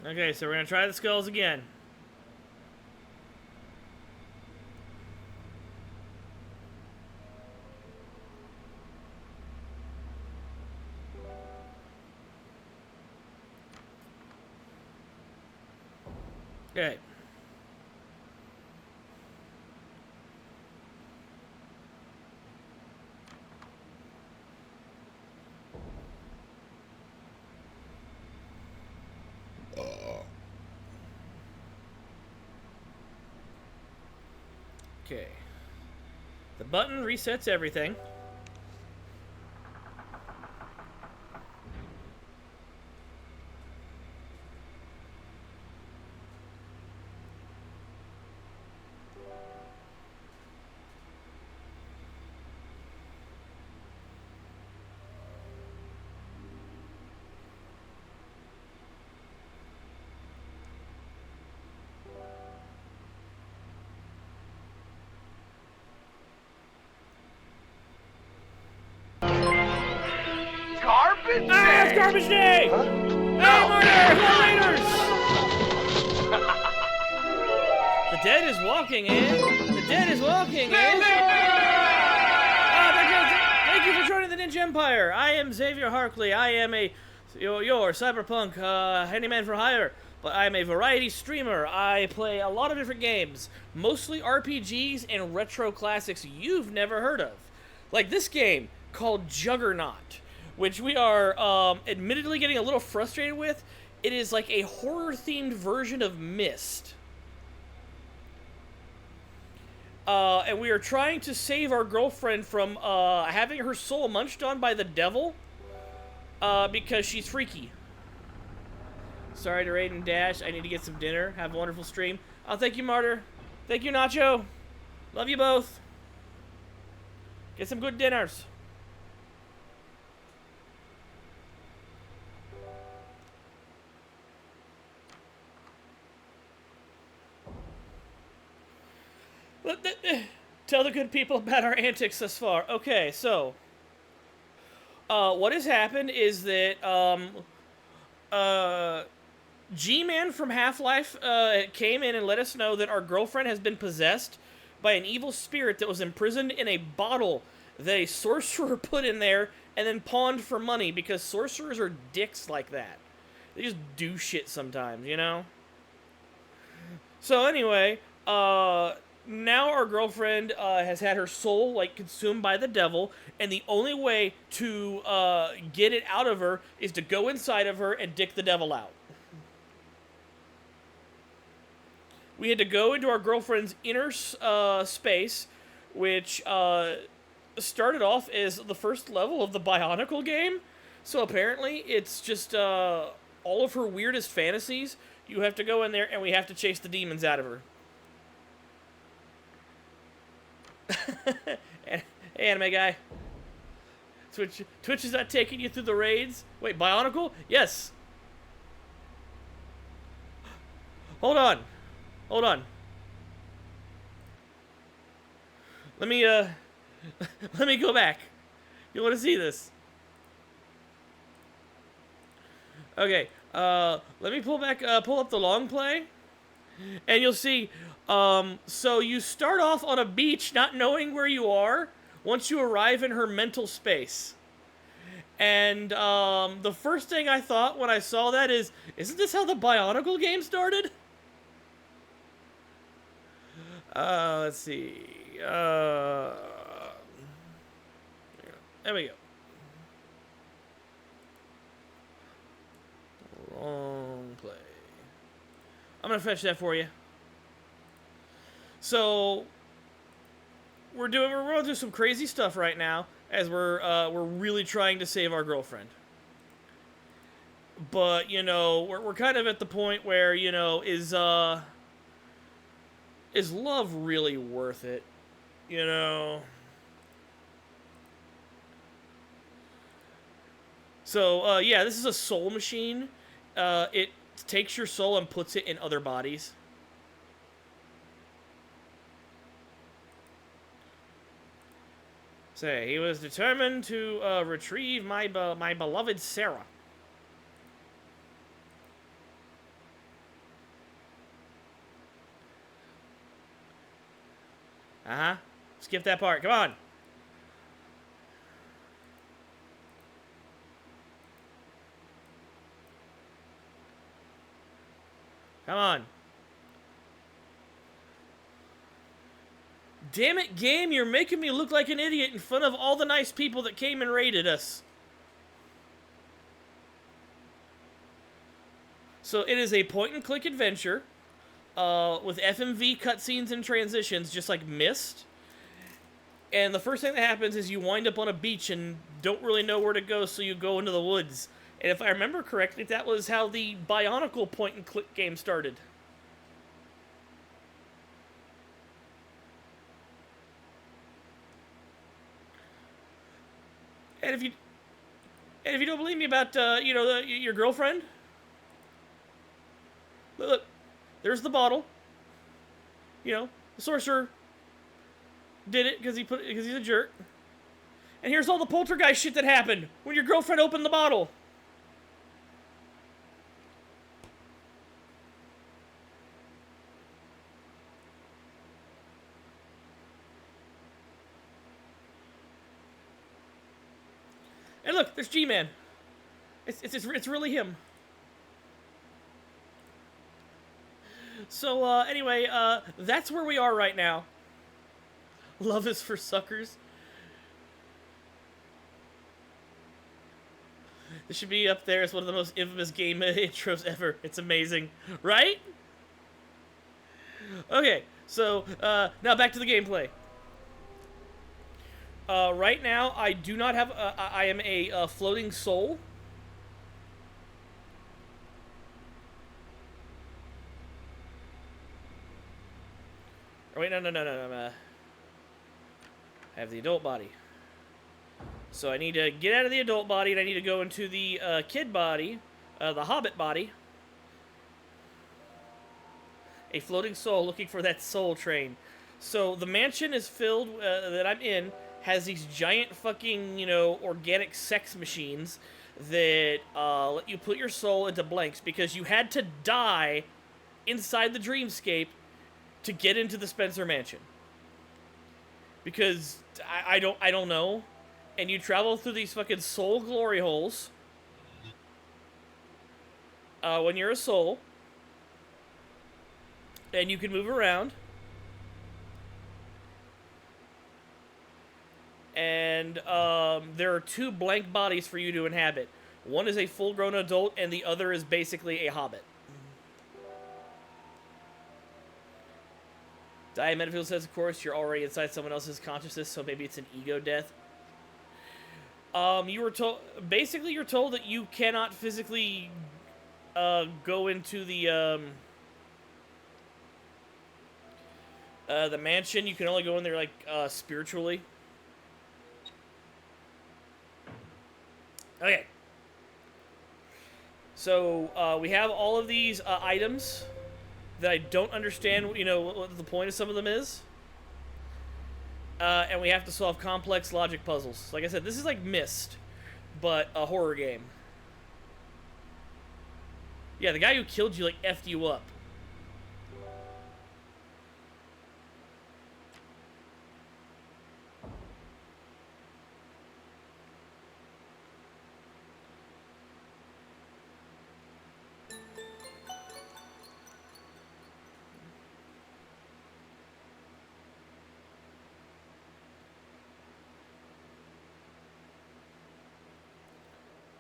Okay, so we're gonna try the skulls again. Okay. Okay. The button resets everything. Garbage Ah, it's day! garbage day! Huh? Hey, murder! Hello, Raiders! The dead is walking in. The dead is walking in. Thank you for joining the Ninja Empire. I am Xavier Harkley. I am your cyberpunk handyman for hire. But I'm a variety streamer. I play a lot of different games, mostly RPGs and retro classics you've never heard of, like this game called Juggernaut, which we are admittedly getting a little frustrated with. It is like a horror-themed version of Myst. And we are trying to save our girlfriend from having her soul munched on by the devil because she's freaky. Sorry to Raid and Dash. I need to get some dinner. Have a wonderful stream. Oh, thank you, Martyr. Thank you, Nacho. Love you both. Get some good dinners. Tell the good people about our antics thus far. Okay, so what has happened is that G-Man from Half-Life came in and let us know that our girlfriend has been possessed by an evil spirit that was imprisoned in a bottle that a sorcerer put in there and then pawned for money, because sorcerers are dicks like that. They just do shit sometimes, you know? So anyway, now our girlfriend has had her soul like consumed by the devil, and the only way to get it out of her is to go inside of her and dick the devil out. We had to go into our girlfriend's inner space, which started off as the first level of the Bionicle game. So apparently it's just all of her weirdest fantasies. You have to go in there and we have to chase the demons out of her. Hey, anime guy. Twitch is not taking you through the raids? Wait, Bionicle? Yes. Hold on. Hold on. Let me let me go back. You want to see this? Okay. Let me pull up the long play, and you'll see. So you start off on a beach, not knowing where you are. Once you arrive in her mental space, and the first thing I thought when I saw that is, isn't this how the Bionicle game started? Let's see. There we go. Long play. I'm gonna fetch that for you. So we're going through some crazy stuff right now as we're really trying to save our girlfriend. But you know, we're kind of at the point where, you know, is love really worth it? You know. So yeah, this is a soul machine. It takes your soul and puts it in other bodies. Say, he was determined to retrieve my beloved Sarah. Uh-huh. Skip that part. Come on. Come on. Damn it, game, you're making me look like an idiot in front of all the nice people that came and raided us. So it is a point-and-click adventure with FMV cutscenes and transitions, just like Myst. And the first thing that happens is you wind up on a beach and don't really know where to go, so you go into the woods. And if I remember correctly, that was how the Bionicle point-and-click game started. And if you don't believe me about your girlfriend, look, there's the bottle. You know, the sorcerer did it because he's a jerk. And here's all the poltergeist shit that happened when your girlfriend opened the bottle. And look, there's G-Man. It's really him. So anyway, that's where we are right now. Love is for suckers. This should be up there as one of the most infamous game intros ever. It's amazing, right? Okay, so now back to the gameplay. Right now, I do not have. I am a floating soul. Oh, wait, no. I have the adult body. So I need to get out of the adult body, and I need to go into the kid body, the hobbit body. A floating soul looking for that soul train. So the mansion is filled, that I'm in, has these giant fucking, organic sex machines that let you put your soul into blanks because you had to die inside the dreamscape to get into the Spencer Mansion. Because I don't know. And you travel through these fucking soul glory holes when you're a soul. And you can move around. And there are two blank bodies for you to inhabit. One is a full-grown adult, and the other is basically a hobbit. Diane Metafield says, of course, you're already inside someone else's consciousness, so maybe it's an ego death. You were told, basically you're told that you cannot physically go into the mansion. You can only go in there, like, spiritually. Okay. So, we have all of these items that I don't understand, what the point of some of them is. And we have to solve complex logic puzzles. Like I said, this is like Myst, but a horror game. Yeah, the guy who killed you, like, effed you up.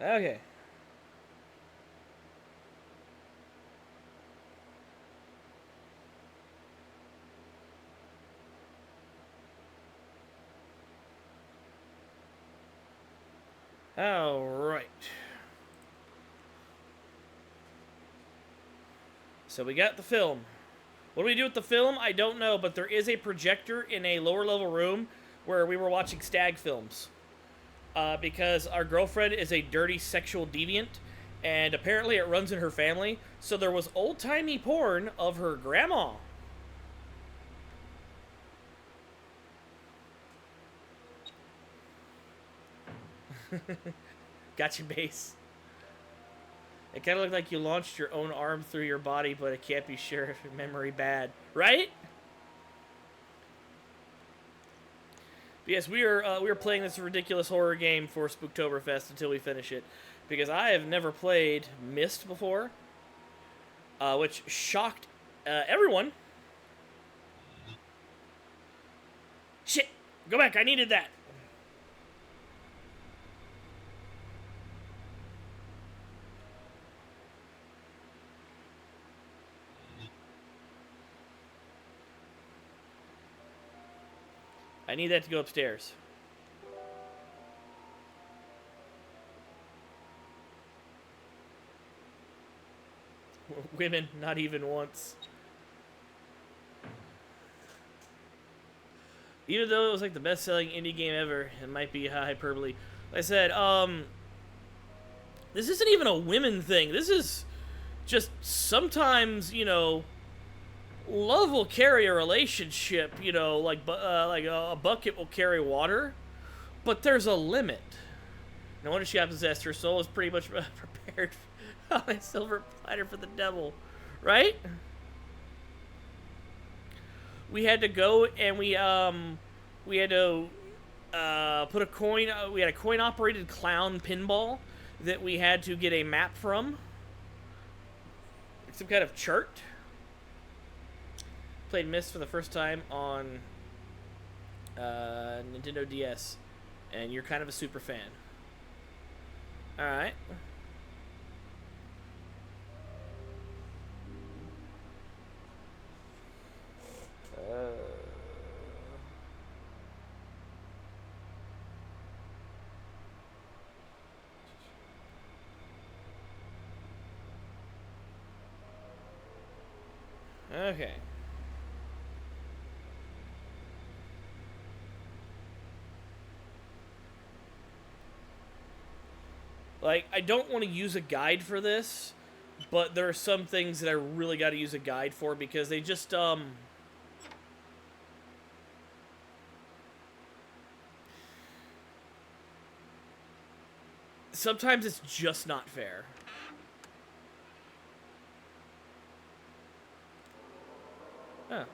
Okay. All right. So we got the film. What do we do with the film? I don't know, but there is a projector in a lower level room where we were watching stag films. Because our girlfriend is a dirty sexual deviant, and apparently it runs in her family, so there was old-timey porn of her grandma. Gotcha, base. It kind of looked like you launched your own arm through your body, but it can't be sure if your memory bad. Right? Yes, we are playing this ridiculous horror game for Spooktoberfest until we finish it, because I have never played Myst before, which shocked everyone. Shit! Go back, I needed that! I need that to go upstairs. Women, not even once. Even though it was like the best-selling indie game ever, it might be hyperbole. Like I said, this isn't even a women thing. This is just sometimes, you know, love will carry a relationship. You know, like a bucket will carry water, but there's a limit. No wonder she got possessed. Her soul is pretty much prepared on a silver platter for the devil, right? We had to go and we had to put a coin. We had a coin-operated clown pinball that we had to get a map from. Some kind of chart. Played Myst for the first time on Nintendo DS, and you're kind of a super fan. All right. Okay. Like, I don't want to use a guide for this, but there are some things that I really got to use a guide for because they just, sometimes it's just not fair. Huh.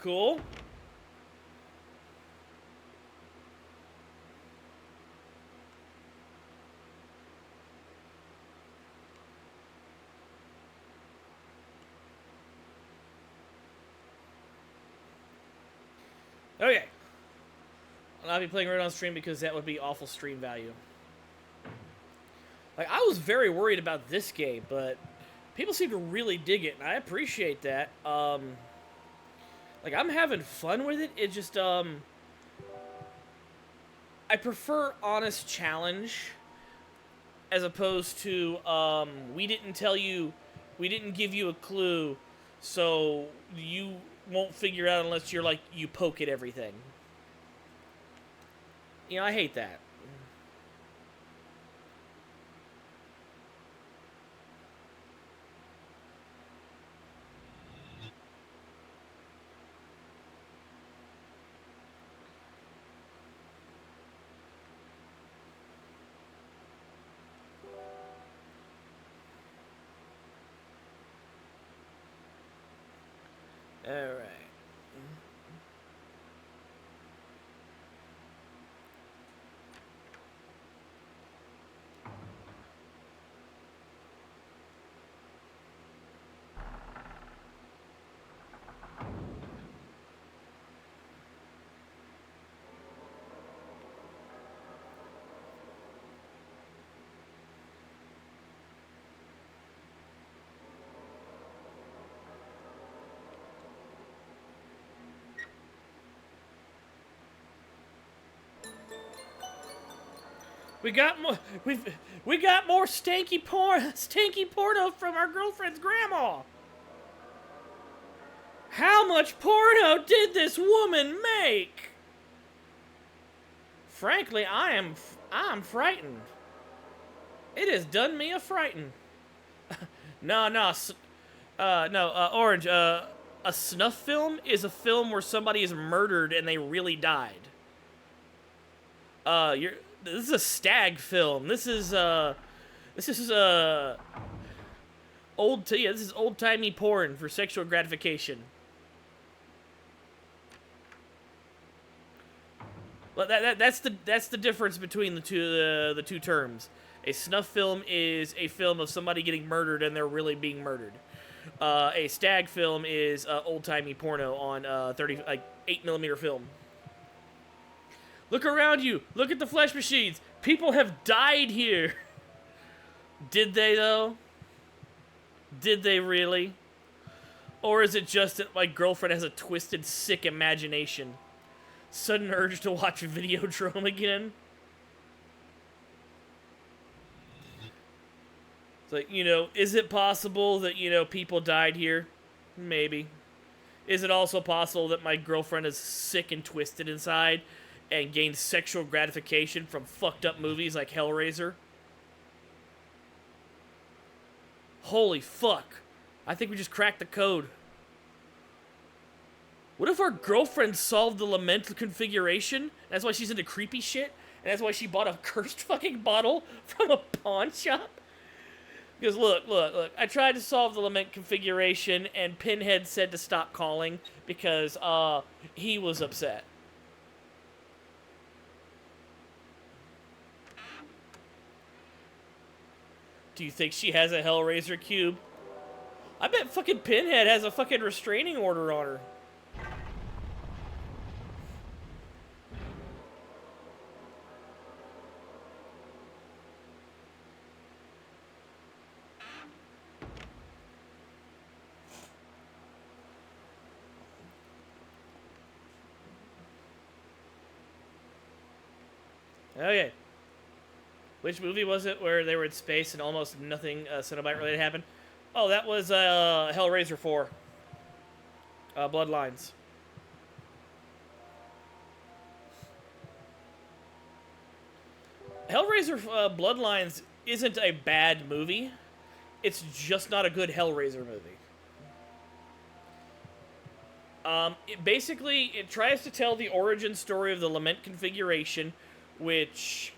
Cool. Okay. I'll not be playing right on stream because that would be awful stream value. Like, I was very worried about this game, but people seem to really dig it, and I appreciate that. Like, I'm having fun with it. It just, I prefer honest challenge as opposed to, we didn't give you a clue, so you won't figure out unless you're like, you poke at everything. You know, I hate that. Alright. We got more stanky porno from our girlfriend's grandma. How much porno did this woman make? Frankly, I'm frightened. It has done me a frighten. Orange. A snuff film is a film where somebody is murdered and they really died. This is a stag film. This is this is old-timey porn for sexual gratification. Well, that's the difference between the two terms. A snuff film is a film of somebody getting murdered and they're really being murdered. A stag film is old-timey porno on 8mm film. Look around you. Look at the flesh machines. People have died here. Did they, though? Did they really? Or is it just that my girlfriend has a twisted, sick imagination? Sudden urge to watch Videodrome again? It's like, is it possible that, people died here? Maybe. Is it also possible that my girlfriend is sick and twisted inside and gains sexual gratification from fucked up movies like Hellraiser? Holy fuck. I think we just cracked the code. What if our girlfriend solved the lament configuration? That's why she's into creepy shit? And that's why she bought a cursed fucking bottle from a pawn shop? Because look, I tried to solve the lament configuration and Pinhead said to stop calling because, he was upset. Do you think she has a Hellraiser cube? I bet fucking Pinhead has a fucking restraining order on her. Okay. Which movie was it where they were in space and almost nothing Cenobite related happened? Oh, that was Hellraiser 4. Bloodlines. Hellraiser Bloodlines isn't a bad movie. It's just not a good Hellraiser movie. It tries to tell the origin story of the lament configuration, which,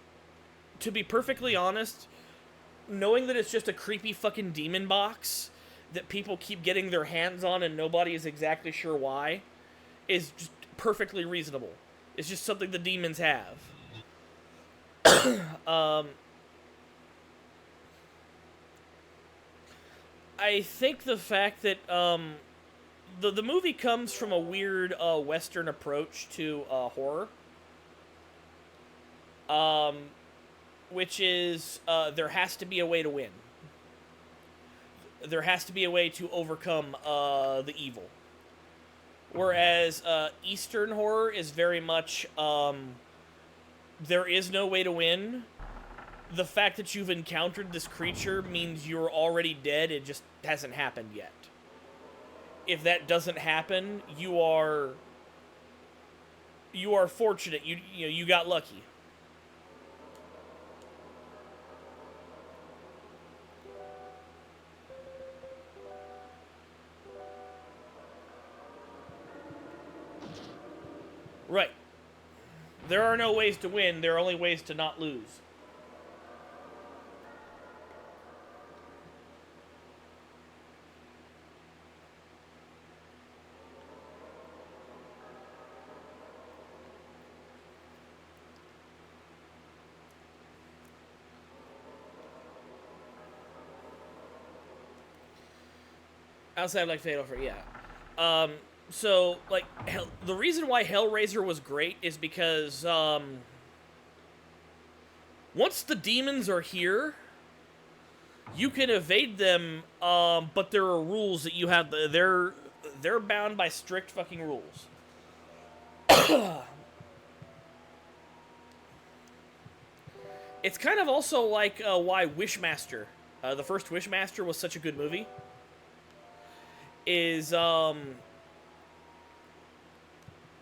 to be perfectly honest, knowing that it's just a creepy fucking demon box that people keep getting their hands on and nobody is exactly sure why, is just perfectly reasonable. It's just something the demons have. I think the fact that the movie comes from a weird Western approach to horror. Which is, there has to be a way to win. There has to be a way to overcome the evil. Whereas Eastern horror is very much, there is no way to win. The fact that you've encountered this creature means you're already dead, it just hasn't happened yet. If that doesn't happen, you are fortunate, you got lucky. Right. There are no ways to win, there are only ways to not lose. Outside of, like, Fatal Frame, yeah. So, like, the reason why Hellraiser was great is because, once the demons are here, you can evade them, but there are rules that you have, they're bound by strict fucking rules. It's kind of also like, why Wishmaster, the first Wishmaster was such a good movie. Is,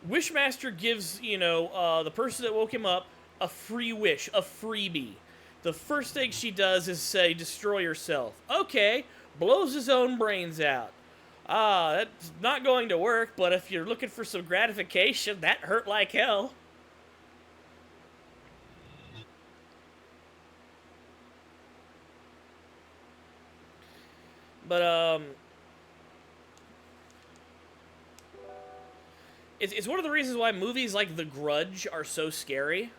Wishmaster gives, the person that woke him up A free wish, a freebie. The first thing she does is say, destroy yourself. Okay, blows his own brains out. That's not going to work, but if you're looking for some gratification, that hurt like hell. But, it's one of the reasons why movies like The Grudge are so scary.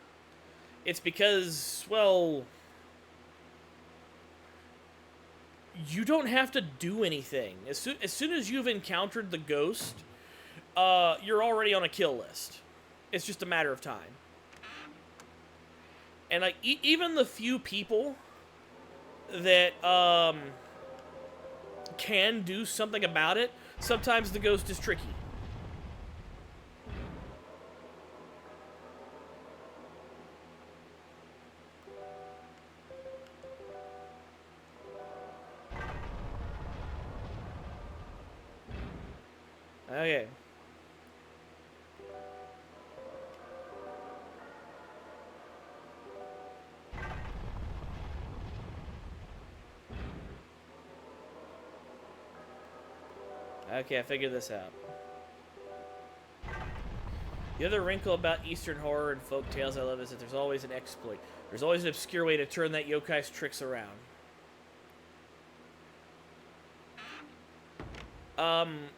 It's because, well, you don't have to do anything. As soon as you've encountered the ghost, you're already on a kill list. It's just a matter of time. And like even the few people that can do something about it, sometimes the ghost is tricky. Okay. Okay, I figured this out. The other wrinkle about Eastern horror and folk tales I love is that there's always an exploit. There's always an obscure way to turn that yokai's tricks around.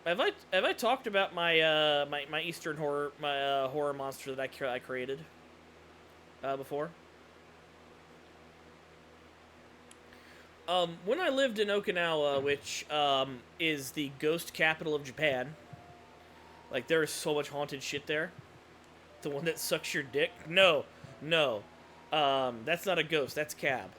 Have I talked about my my Eastern horror horror monster that I created before? When I lived in Okinawa, which is the ghost capital of Japan, like there is so much haunted shit there. The one that sucks your dick? No, no, that's not a ghost. That's Cab.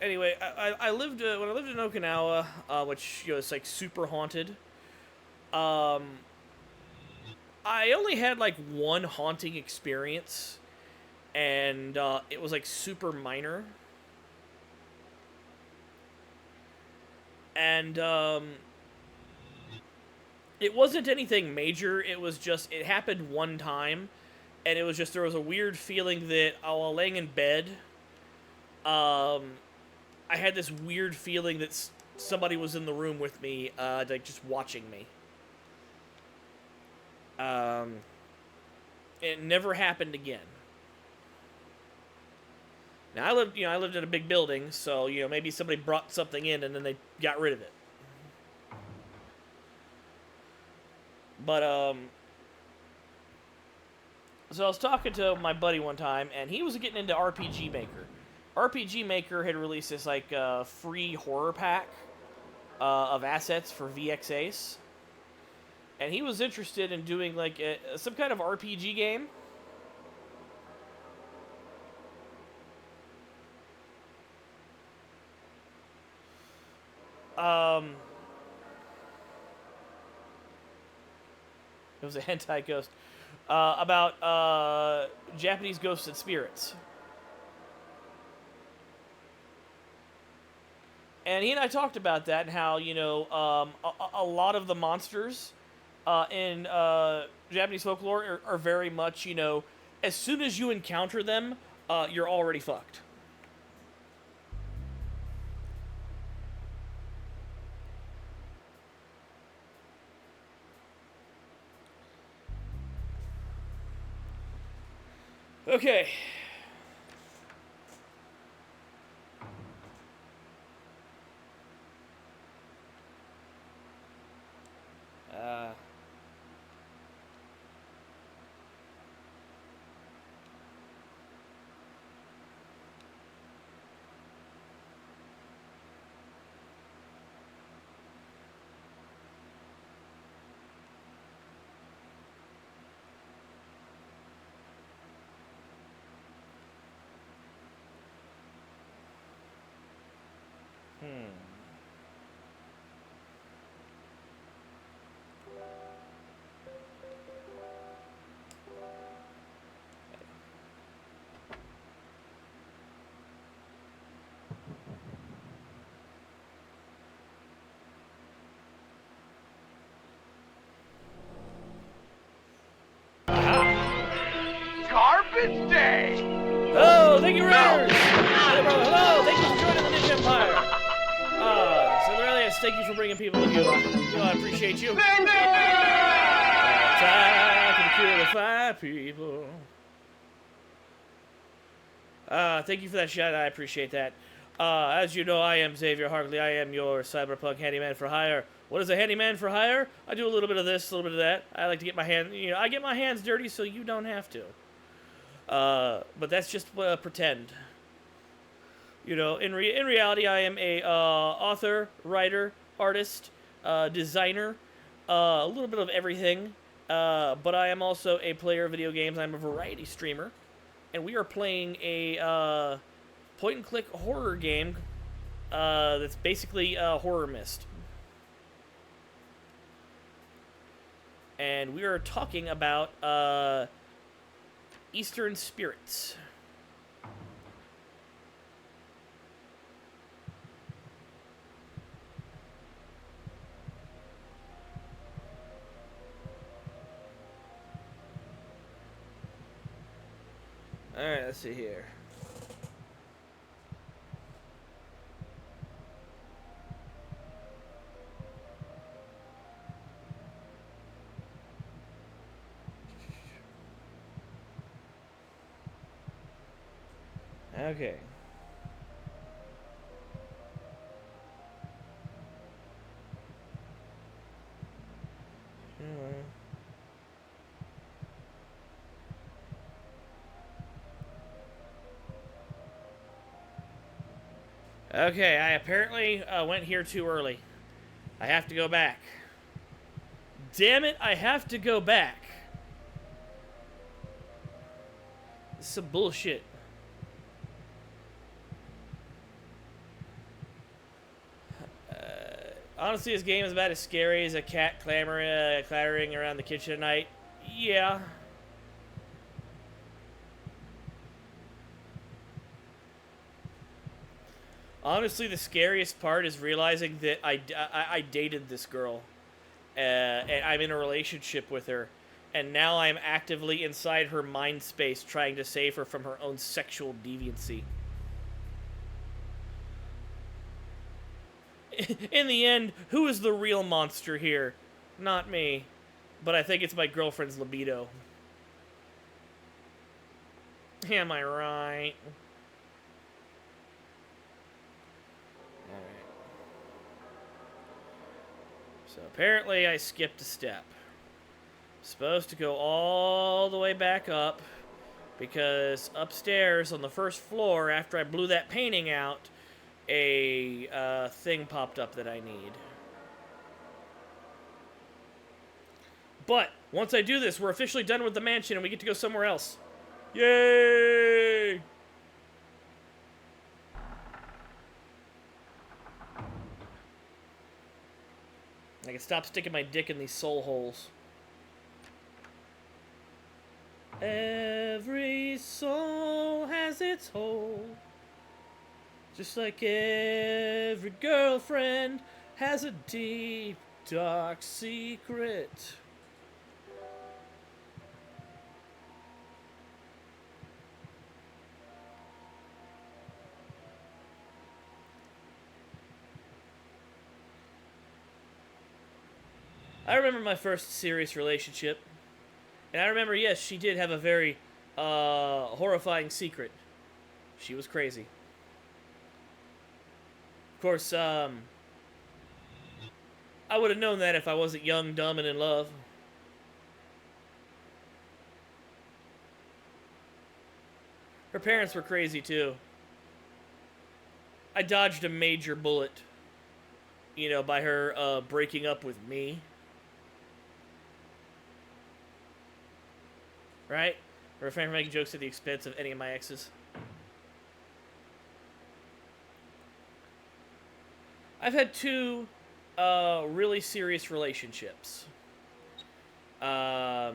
Anyway, I lived when I lived in Okinawa, which is like super haunted. Um, I only had like one haunting experience, and it was like super minor. And it wasn't anything major. It was just it happened one time, and it was just there was a weird feeling that while laying in bed, I had this weird feeling that somebody was in the room with me, like just watching me. It never happened again. Now I lived in a big building, so maybe somebody brought something in and then they got rid of it. But so I was talking to my buddy one time, and he was getting into RPG Maker. RPG Maker had released this like free horror pack of assets for VX Ace, and he was interested in doing like some kind of RPG game. It was a hentai ghost about Japanese ghosts and spirits. And he and I talked about that and how, a lot of the monsters in Japanese folklore are very much, as soon as you encounter them, you're already fucked. Okay. thank you, Raiders! Hey, bro, hello, thank you for joining the Ninja Empire. So really, yes, thank you for bringing people with you. I appreciate you. Time to kill the fire people. Thank you for that shout. I appreciate that. As you know, I am Xavier Harkley. I am your cyberpunk handyman for hire. What is a handyman for hire? I do a little bit of this, a little bit of that. I like to get my hands, I get my hands dirty so you don't have to. But that's just pretend. In reality, I am a author, writer, artist, designer, a little bit of everything. But I am also a player of video games. I'm a variety streamer, and we are playing a point-and-click horror game that's basically Horror Mist. And we are talking about Eastern Spirits. Alright, let's see here. Okay. Okay, I apparently went here too early. I have to go back. Damn it, I have to go back. This is some bullshit. Honestly, this game is about as scary as a cat clattering around the kitchen at night. Yeah. Honestly, the scariest part is realizing that I dated this girl. And I'm in a relationship with her. And now I'm actively inside her mind space trying to save her from her own sexual deviancy. In the end, who is the real monster here? Not me. But I think it's my girlfriend's libido. Am I right? Alright. So apparently I skipped a step. Supposed to go all the way back up, because upstairs on the first floor, after I blew that painting out, a thing popped up that I need. But once I do this, we're officially done with the mansion and we get to go somewhere else. Yay! I can stop sticking my dick in these soul holes. Every soul has its hole. Just like every girlfriend has a deep, dark secret. I remember my first serious relationship. And I remember, yes, she did have a very horrifying secret. She was crazy. Of course, I would have known that if I wasn't young, dumb, and in love. Her parents were crazy, too. I dodged a major bullet, by her breaking up with me. Right? Refrain from making jokes at the expense of any of my exes. I've had two really serious relationships. One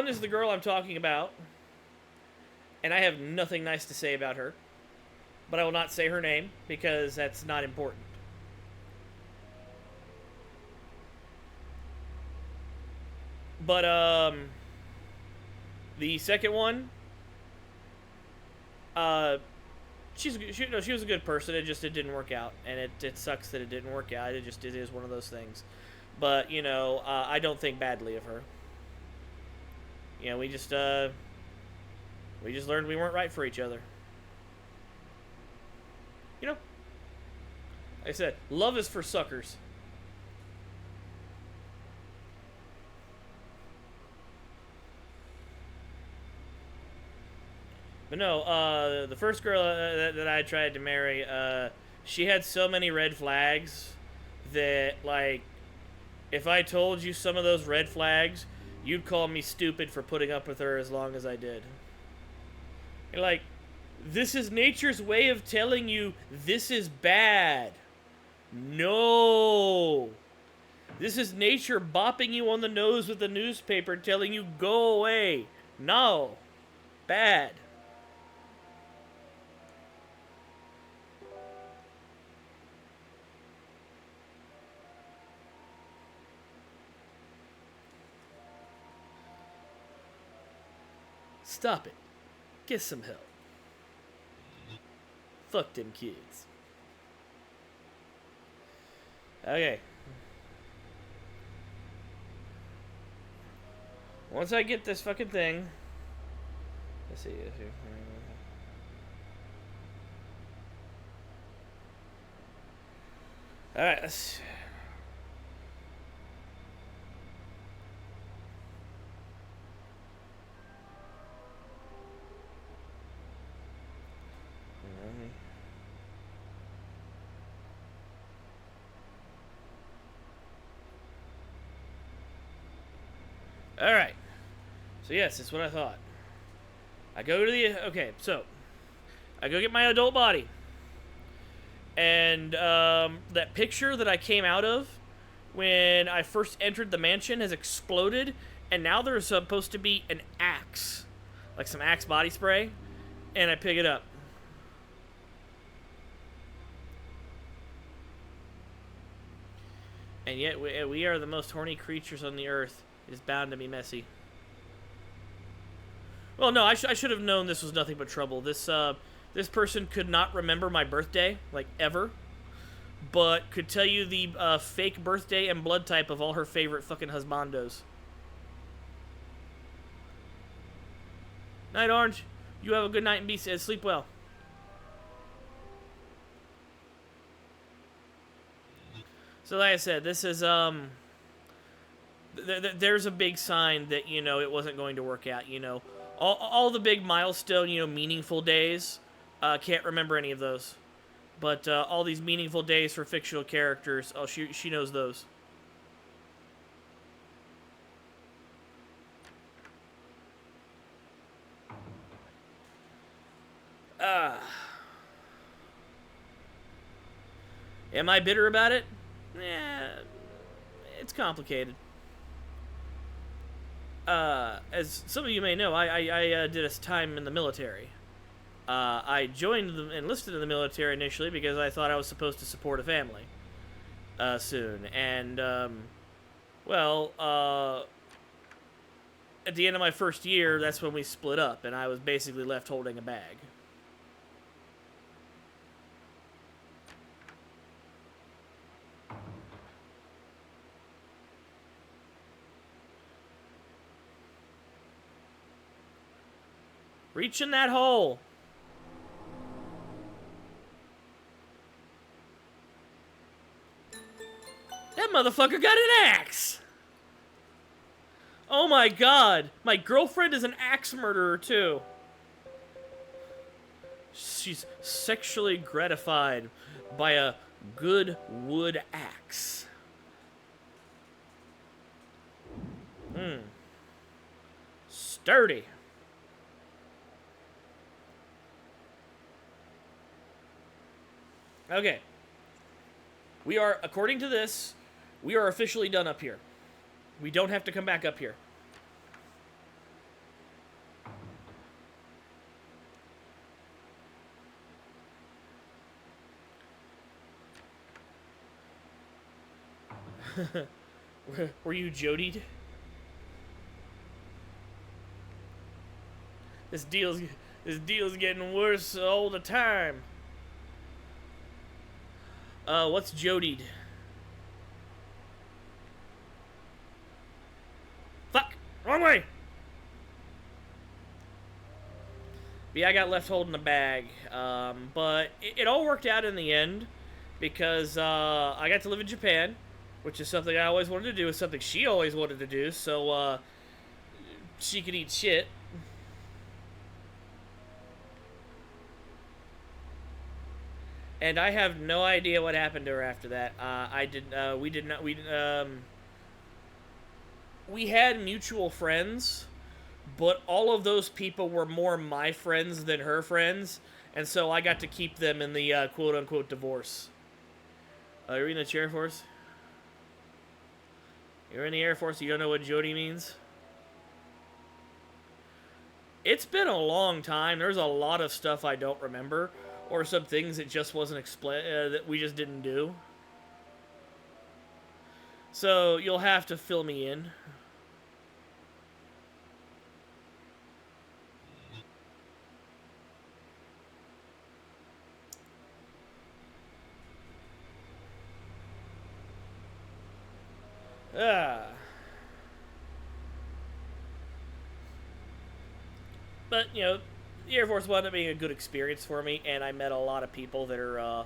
is the girl I'm talking about, and I have nothing nice to say about her, but I will not say her name because that's not important. But the second one uh, she was a good person. It didn't work out, and it sucks that it didn't work out. It is one of those things. But I don't think badly of her. We just learned we weren't right for each other. Like I said, love is for suckers. But no, the first girl that I tried to marry, she had so many red flags that, like, if I told you some of those red flags, you'd call me stupid for putting up with her as long as I did. You're like, this is nature's way of telling you this is bad. No. This is nature bopping you on the nose with a newspaper telling you go away. No. Bad. Stop it. Get some help. Fuck them kids. Okay. Once I get this fucking thing. Let's see. Alright, let's. Alright. So yes, that's what I thought. I go to the... Okay, so. I go get my adult body. And that picture that I came out of when I first entered the mansion has exploded. And now there's supposed to be an Axe. Like some Axe body spray. And I pick it up. And yet we are the most horny creatures on the earth. It is bound to be messy. Well, no, I should have known this was nothing but trouble. This person could not remember my birthday, like, ever. But could tell you the fake birthday and blood type of all her favorite fucking husbandos. Night, Orange. You have a good night and sleep well. So like I said, this is, there's a big sign that, it wasn't going to work out, All the big milestone, meaningful days, can't remember any of those. But all these meaningful days for fictional characters, oh, she knows those. Am I bitter about it? It's complicated. As some of you may know, I did a time in the military. I enlisted in the military initially because I thought I was supposed to support a family soon. And, at the end of my first year, that's when we split up, and I was basically left holding a bag. Reach in that hole. That motherfucker got an axe. Oh my god. My girlfriend is an axe murderer too. She's sexually gratified by a good wood axe. Sturdy. Okay. We are, according to this, we are officially done up here. We don't have to come back up here. Were you Jodied? This This deal's getting worse all the time. What's Jodied? Fuck! Wrong way! But yeah, I got left holding the bag. But it all worked out in the end because I got to live in Japan, which is something I always wanted to do. It's something she always wanted to do, so she could eat shit. And I have no idea what happened to her after that. We had mutual friends, but all of those people were more my friends than her friends, and so I got to keep them in the quote-unquote divorce. You're in the Air Force? You're in the Air Force, you don't know what Jody means? It's been a long time. There's a lot of stuff I don't remember, or some things that just wasn't that we just didn't do. So you'll have to fill me in. But, you know, the Air Force wound up being a good experience for me, and I met a lot of people that are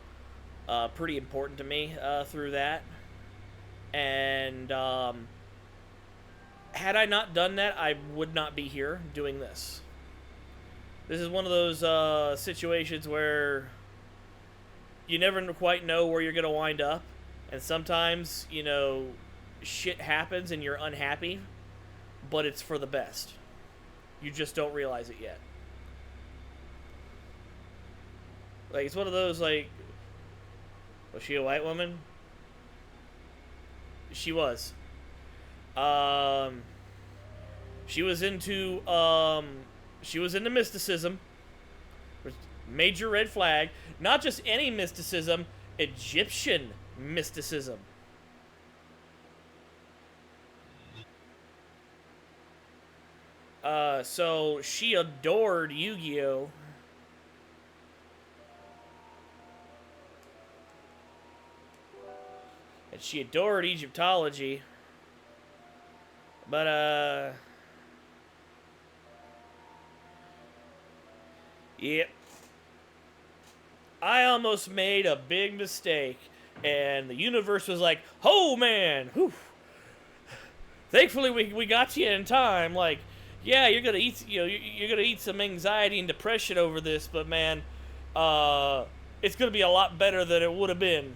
pretty important to me through that. And had I not done that, I would not be here doing this. This is one of those situations where you never quite know where you're going to wind up. And sometimes, you know, shit happens and you're unhappy, but it's for the best. You just don't realize it yet. Like, it's one of those, like... Was she a white woman? She was. She was into mysticism. Major red flag. Not just any mysticism, Egyptian mysticism. So she adored Yu-Gi-Oh! And she adored Egyptology. But, yeah. I almost made a big mistake. And the universe was like, oh, man. Whew. Thankfully, we got you in time. Like, yeah, you're gonna eat, you know, you're gonna eat some anxiety and depression over this, but man, it's gonna be a lot better than it would have been.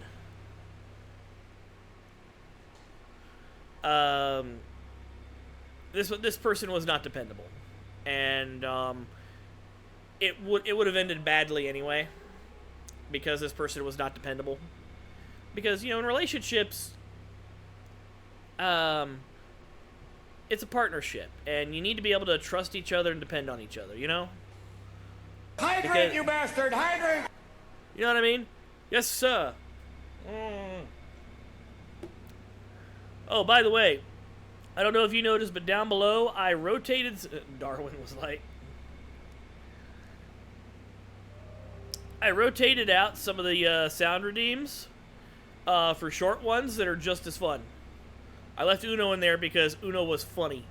This person was not dependable, and it would have ended badly anyway, because this person was not dependable. Because, you know, in relationships, it's a partnership, and you need to be able to trust each other and depend on each other, you know? Hydrate, you bastard! Hydrate! You know what I mean? Yes, sir. Oh, by the way, I don't know if you noticed, but down below, I rotated... Darwin was like... I rotated out some of the sound redeems for short ones that are just as fun. I left Uno in there because Uno was funny.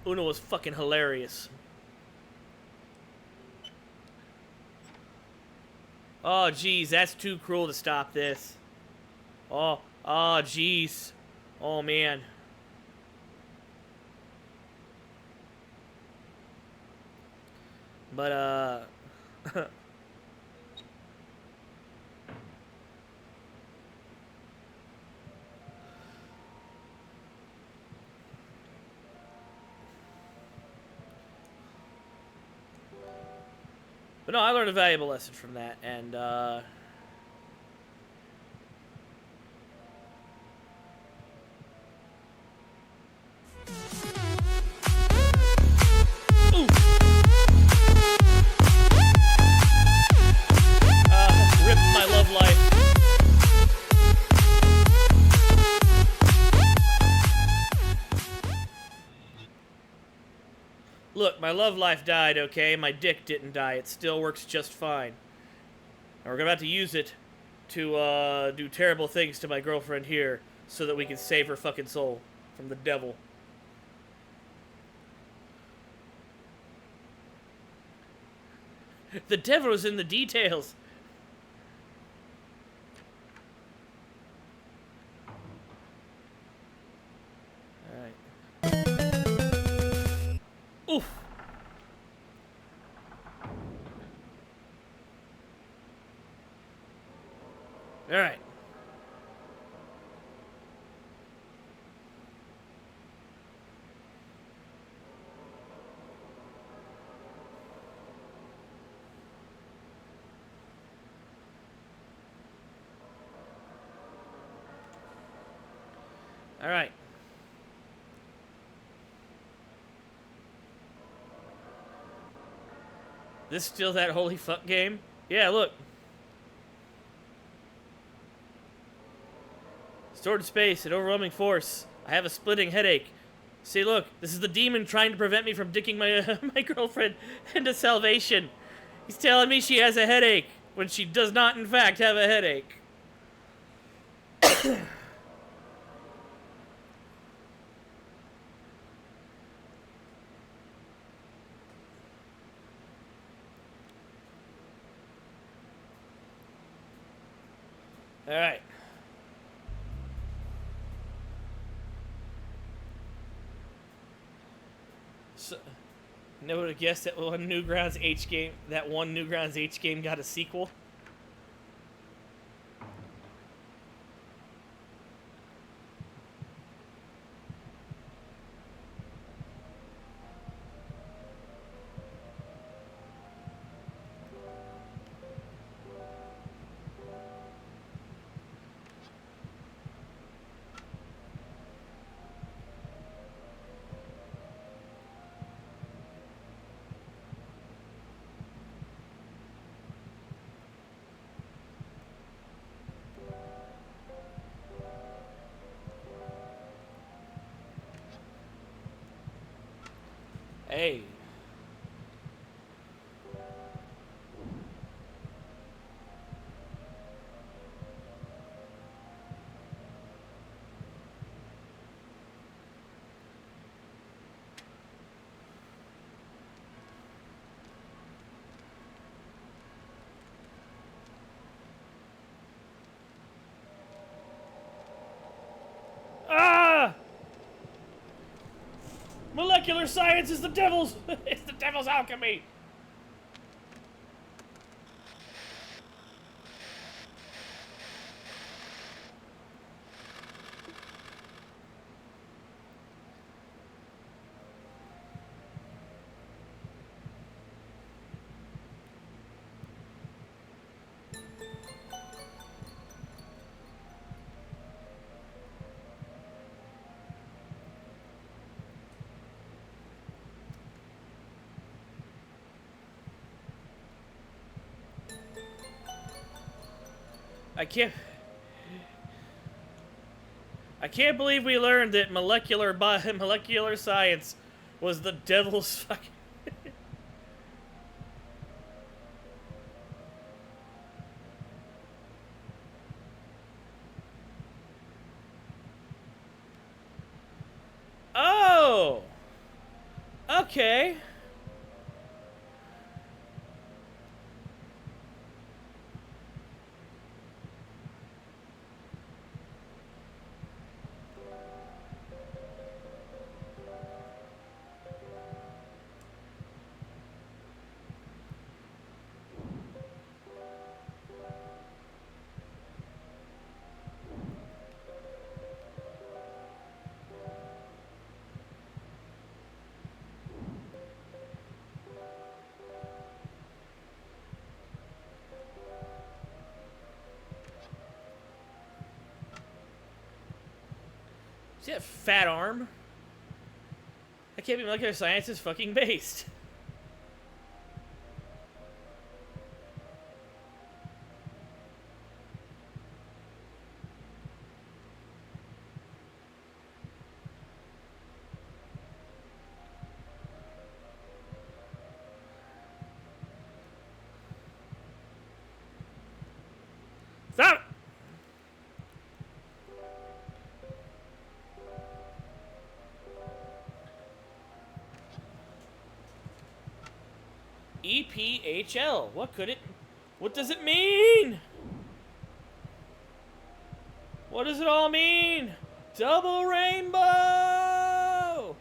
Uno was fucking hilarious. Oh, jeez, that's too cruel to stop this. Oh, jeez. Oh, man. But, But no, I learned a valuable lesson from that, and, ripped my love life. Look, My love life died, okay? My dick didn't die. It still works just fine. And we're about to use it to do terrible things to my girlfriend here so that we can save her fucking soul from the devil. The devil is in the details. Alright. Oof. Alright. Alright. This still that holy fuck game? Yeah, look. Stored space, an overwhelming force. I have a splitting headache. See, look, this is the demon trying to prevent me from dicking my my girlfriend into salvation. He's telling me she has a headache when she does not, in fact, have a headache. All right. So, never would have guessed that one Newgrounds H game. That one Newgrounds H game got a sequel. Hey. Ah! Molecular science is the devil's. It's the devil's alchemy. I can't believe we learned that molecular science was the devil's fucking. Oh. Okay. See that fat arm? That can't be molecular science is fucking based. Stop! EPHL. What could it... What does it mean? What does it all mean? Double rainbow!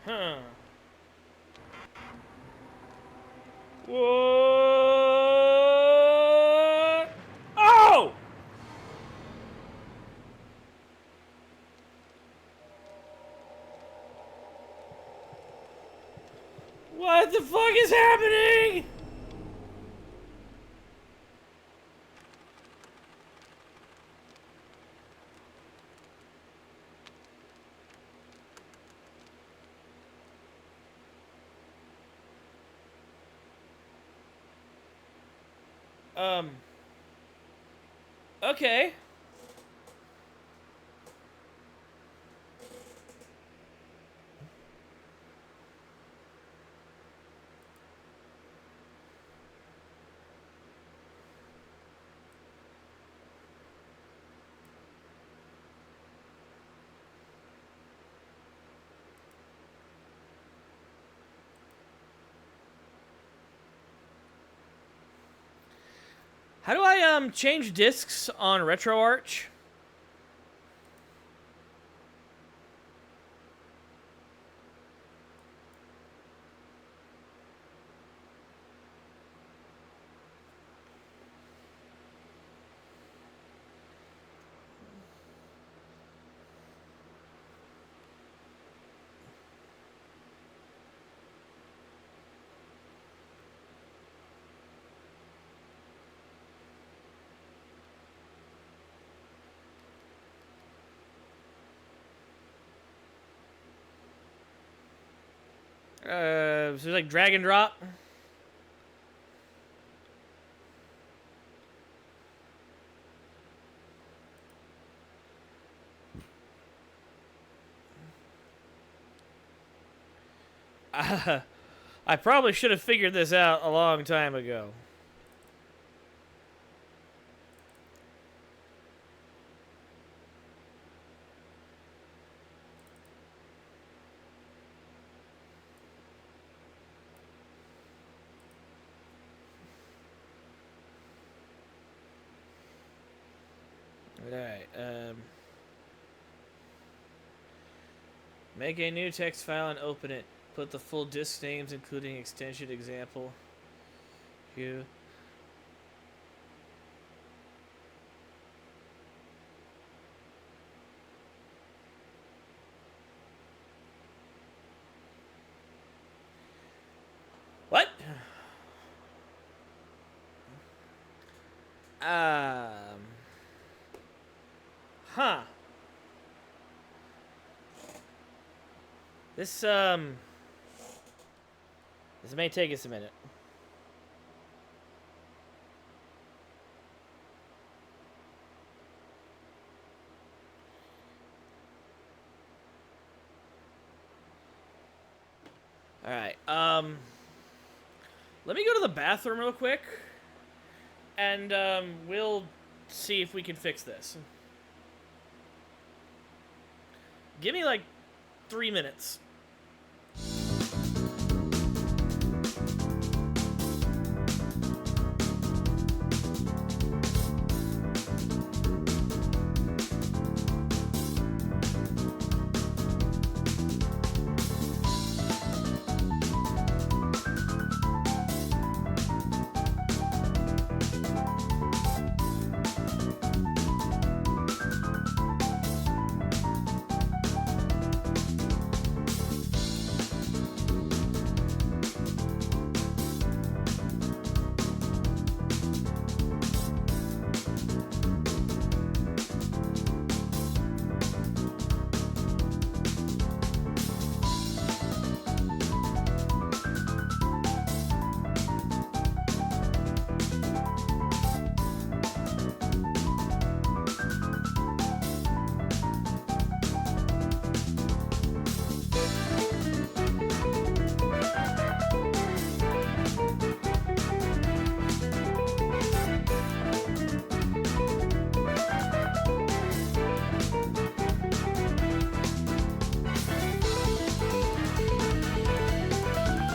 Huh. What? Oh! What the fuck is happening? Okay. How do I change discs on RetroArch? So like drag and drop. I probably should have figured this out a long time ago. Alright, make a new text file and open it. Put the full disk names, including extension example. Here. What? Huh. This may take us a minute. All right. Let me go to the bathroom real quick, and we'll see if we can fix this. Give me like 3 minutes.